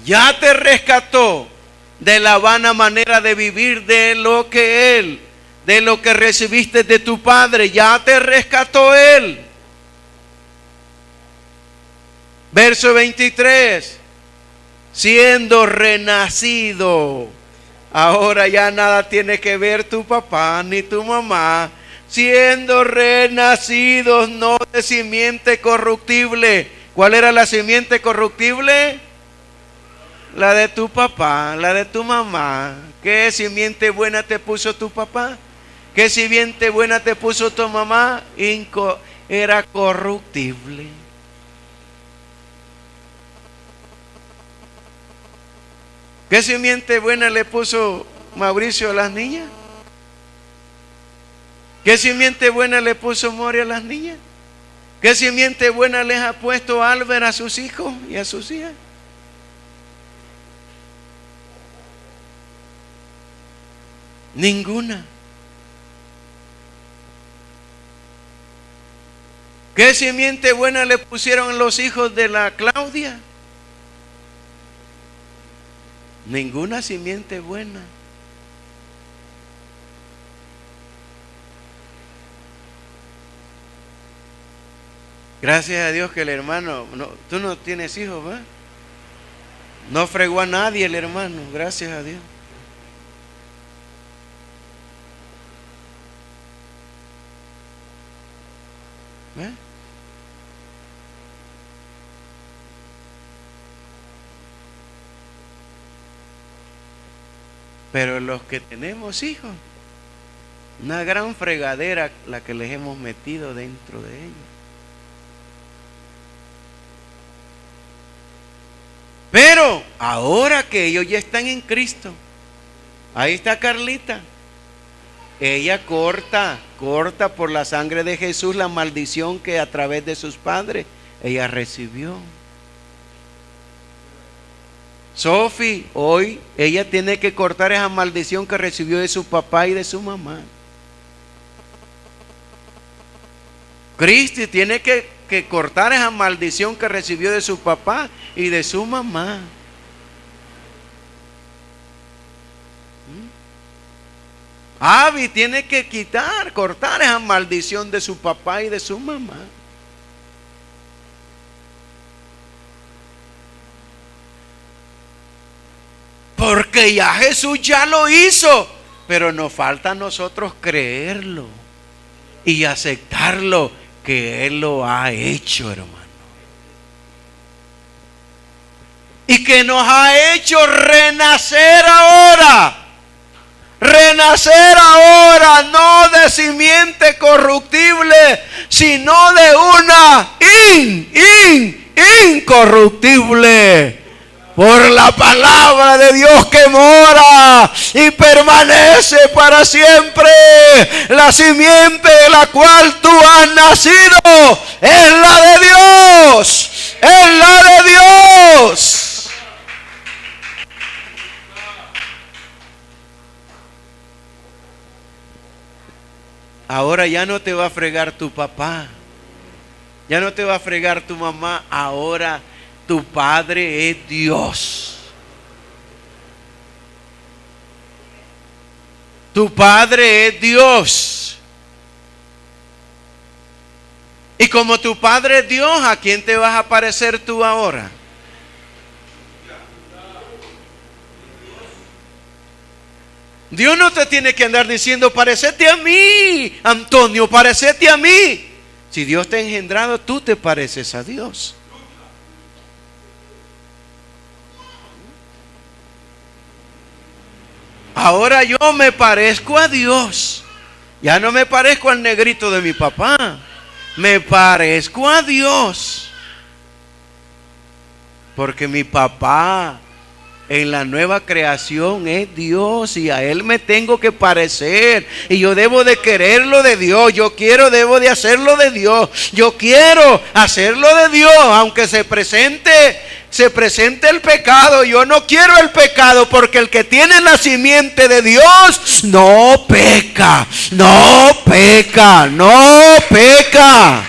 Ya te rescató de la vana manera de vivir, de lo que recibiste de tu padre. Ya te rescató Él. Verso 23. Siendo renacido. Ahora ya nada tiene que ver tu papá ni tu mamá. Siendo renacidos, no de simiente corruptible. ¿Cuál era la simiente corruptible? La de tu papá, la de tu mamá. ¿Qué simiente buena te puso tu papá? ¿Qué simiente buena te puso tu mamá? Era corruptible. ¿Qué simiente buena le puso Mauricio a las niñas? ¿Qué simiente buena le puso Mori a las niñas? ¿Qué simiente buena les ha puesto Albert a sus hijos y a sus hijas? Ninguna. ¿Qué simiente buena le pusieron los hijos de la Claudia? Ninguna simiente buena. Gracias a Dios que el hermano, tú no tienes hijos, ¿verdad? No fregó a nadie el hermano, gracias a Dios. ¿Ve? Pero los que tenemos hijos, una gran fregadera la que les hemos metido dentro de ellos. Pero ahora que ellos ya están en Cristo, ahí está Carlita. Ella corta por la sangre de Jesús la maldición que a través de sus padres ella recibió. Sophie, hoy ella tiene que cortar esa maldición que recibió de su papá y de su mamá. Cristi tiene que cortar esa maldición que recibió de su papá y de su mamá. Abby tiene que cortar esa maldición de su papá y de su mamá. Porque ya Jesús ya lo hizo, pero nos falta a nosotros creerlo y aceptarlo que Él lo ha hecho, hermano. Y que nos ha hecho renacer ahora. Renacer ahora, no de simiente corruptible, sino de una incorruptible. Por la palabra de Dios que mora y permanece para siempre. La simiente de la cual tú has nacido es la de Dios. Es la de Dios. Ahora ya no te va a fregar tu papá. Ya no te va a fregar tu mamá. Ahora tu Padre es Dios. Tu Padre es Dios. Y como tu Padre es Dios, ¿a quién te vas a parecer tú ahora? Dios no te tiene que andar diciendo, parecete a mí, Antonio, parecete a mí. Si Dios te ha engendrado, tú te pareces a Dios. Ahora yo me parezco a Dios. Ya no me parezco al negrito de mi papá. Me parezco a Dios. Porque mi papá en la nueva creación es Dios y a Él me tengo que parecer. Y yo debo de quererlo de Dios. Debo de hacerlo de Dios. Yo quiero hacerlo de Dios, aunque se presente el pecado. Yo no quiero el pecado, porque el que tiene la simiente de Dios no peca, no peca, no peca.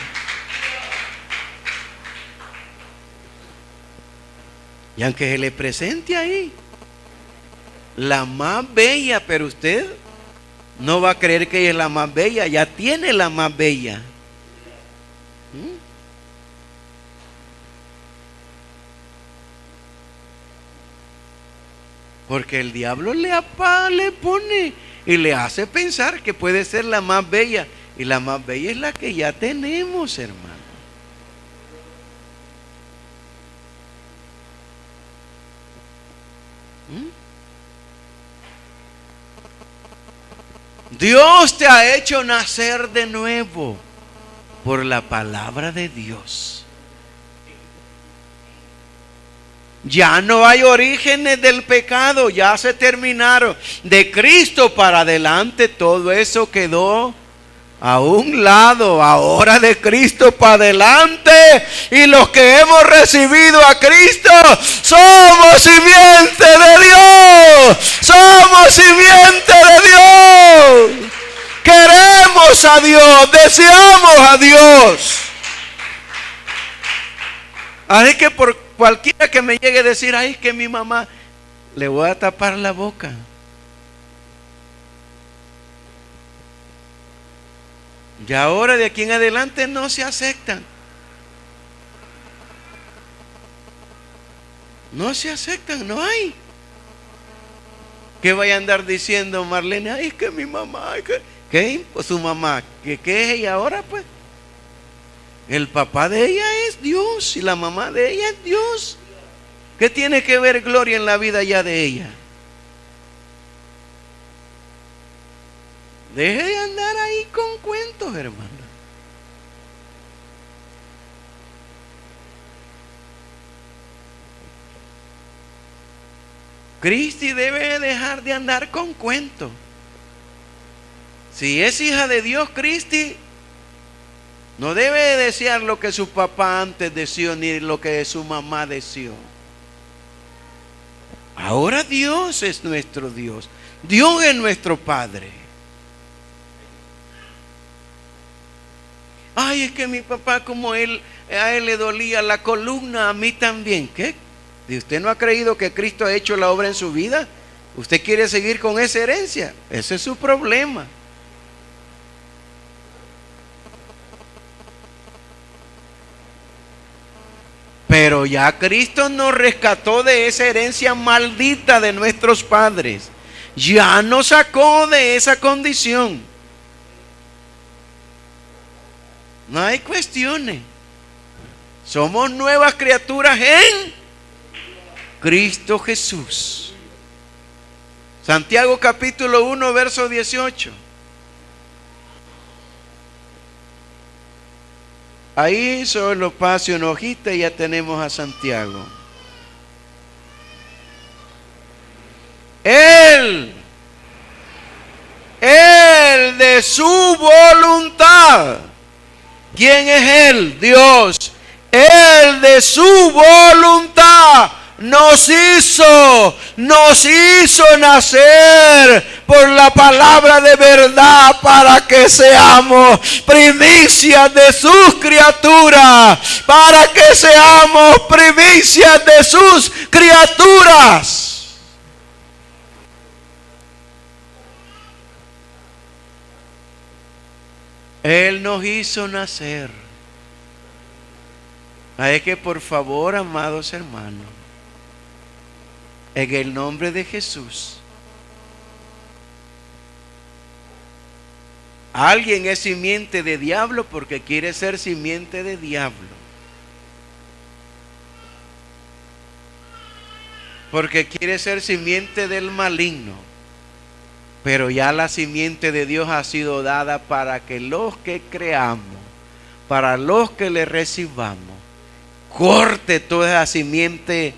Y aunque se le presente ahí la más bella, pero usted no va a creer que ella es la más bella, ya tiene la más bella. Porque el diablo le pone y le hace pensar que puede ser la más bella. Y la más bella es la que ya tenemos, hermano. Dios te ha hecho nacer de nuevo por la palabra de Dios. Ya no hay orígenes del pecado, ya se terminaron. De Cristo para adelante todo eso quedó a un lado. Ahora de Cristo para adelante, y los que hemos recibido a Cristo somos simiente de Dios. Somos simiente de Dios. Queremos a Dios, deseamos a Dios. Así que por cualquiera que me llegue a decir, ay, que mi mamá, le voy a tapar la boca. Y ahora de aquí en adelante no se aceptan. No se aceptan, no hay. Que vaya a andar diciendo Marlene, ay, que mi mamá, ¿qué? Pues su mamá, ¿qué es ella ahora pues? El papá de ella es Dios y la mamá de ella es Dios. ¿Qué tiene que ver Gloria en la vida ya de ella? Deje de andar ahí con cuentos, hermano. Cristi debe dejar de andar con cuentos. Si es hija de Dios, Cristi no debe desear lo que su papá antes deseó, ni lo que su mamá deseó. Ahora Dios es nuestro Dios. Dios es nuestro Padre. Ay, es que mi papá, como a él le dolía la columna, a mí también. ¿Qué? ¿Y usted no ha creído que Cristo ha hecho la obra en su vida? ¿Usted quiere seguir con esa herencia? Ese es su problema. Pero ya Cristo nos rescató de esa herencia maldita de nuestros padres. Ya nos sacó de esa condición. No hay cuestiones. Somos nuevas criaturas en Cristo Jesús. Santiago capítulo 1, verso 18. Ahí solo pase una hojita y ya tenemos a Santiago. Él de su voluntad. ¿Quién es Él? Dios. Él de su voluntad nos hizo nacer por la palabra de verdad, para que seamos primicias de sus criaturas, para que seamos primicias de sus criaturas. Él nos hizo nacer. Así que por favor, amados hermanos, en el nombre de Jesús, Alguien es simiente de diablo porque quiere ser simiente de diablo. Porque quiere ser simiente del maligno. Pero ya la simiente de Dios ha sido dada para que los que creamos, para los que le recibamos, corte toda esa simiente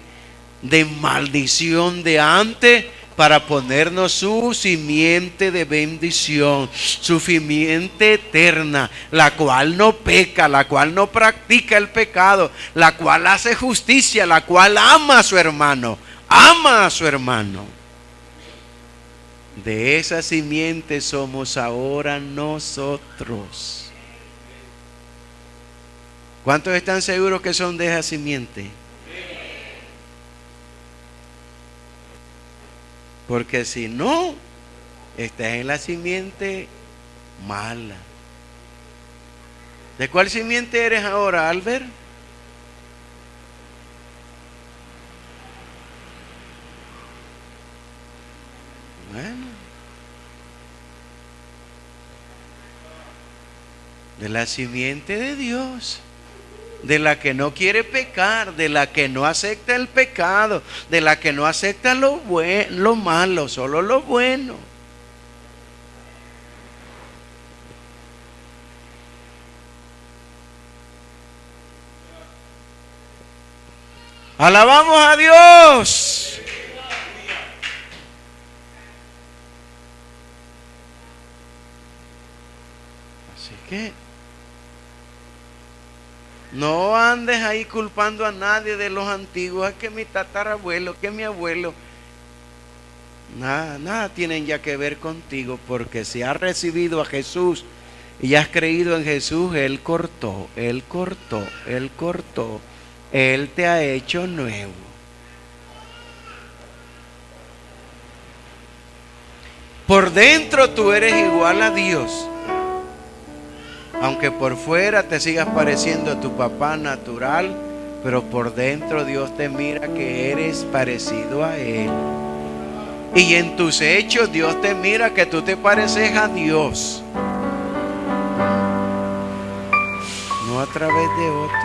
de maldición de antes para ponernos su simiente de bendición, su simiente eterna, la cual no peca, la cual no practica el pecado, la cual hace justicia, la cual ama a su hermano, ama a su hermano. De esa simiente somos ahora nosotros. ¿Cuántos están seguros que son de esa simiente? Porque si no, estás en la simiente mala. ¿De cuál simiente eres ahora, Albert? Bueno, de la simiente de Dios, de la que no quiere pecar, de la que no acepta el pecado, de la que no acepta lo malo, solo lo bueno. Alabamos a Dios. Así que no andes ahí culpando a nadie de los antiguos. Es que mi tatarabuelo, que mi abuelo. Nada tienen ya que ver contigo, porque si has recibido a Jesús y has creído en Jesús, Él cortó. Él te ha hecho nuevo. Por dentro tú eres igual a Dios. Aunque por fuera te sigas pareciendo a tu papá natural, pero por dentro Dios te mira que eres parecido a Él. Y en tus hechos Dios te mira que tú te pareces a Dios. No a través de otro.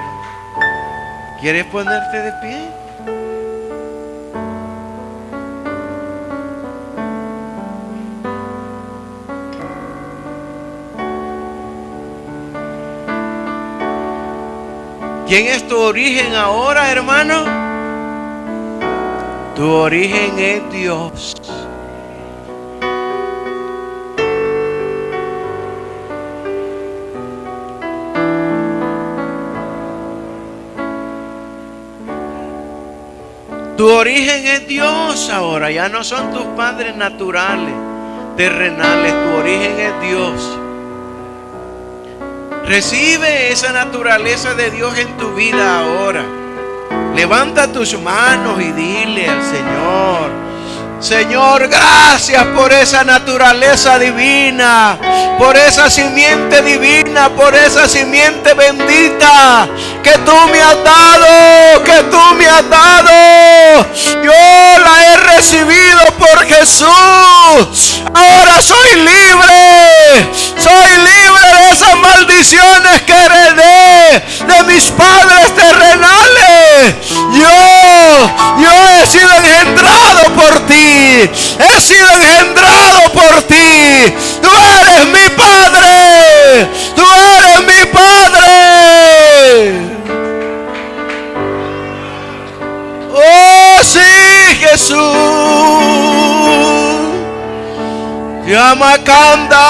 ¿Quieres ponerte de pie? ¿Quién es tu origen ahora, hermano? Tu origen es Dios. Tu origen es Dios ahora. Ya no son tus padres naturales, terrenales. Tu origen es Dios. Recibe esa naturaleza de Dios en tu vida ahora. Levanta tus manos y dile al Señor: Señor, gracias por esa naturaleza divina, por esa simiente divina, por esa simiente bendita que tú me has dado, que tú me has dado. Yo la he recibido por Jesús. Ahora soy libre de esas maldiciones que heredé de mis padres terrenales. Yo he sido engendrado por ti. He sido engendrado por ti. Tú eres mi Padre. Tú eres mi Padre. Oh sí, Jesús. Yamakanda.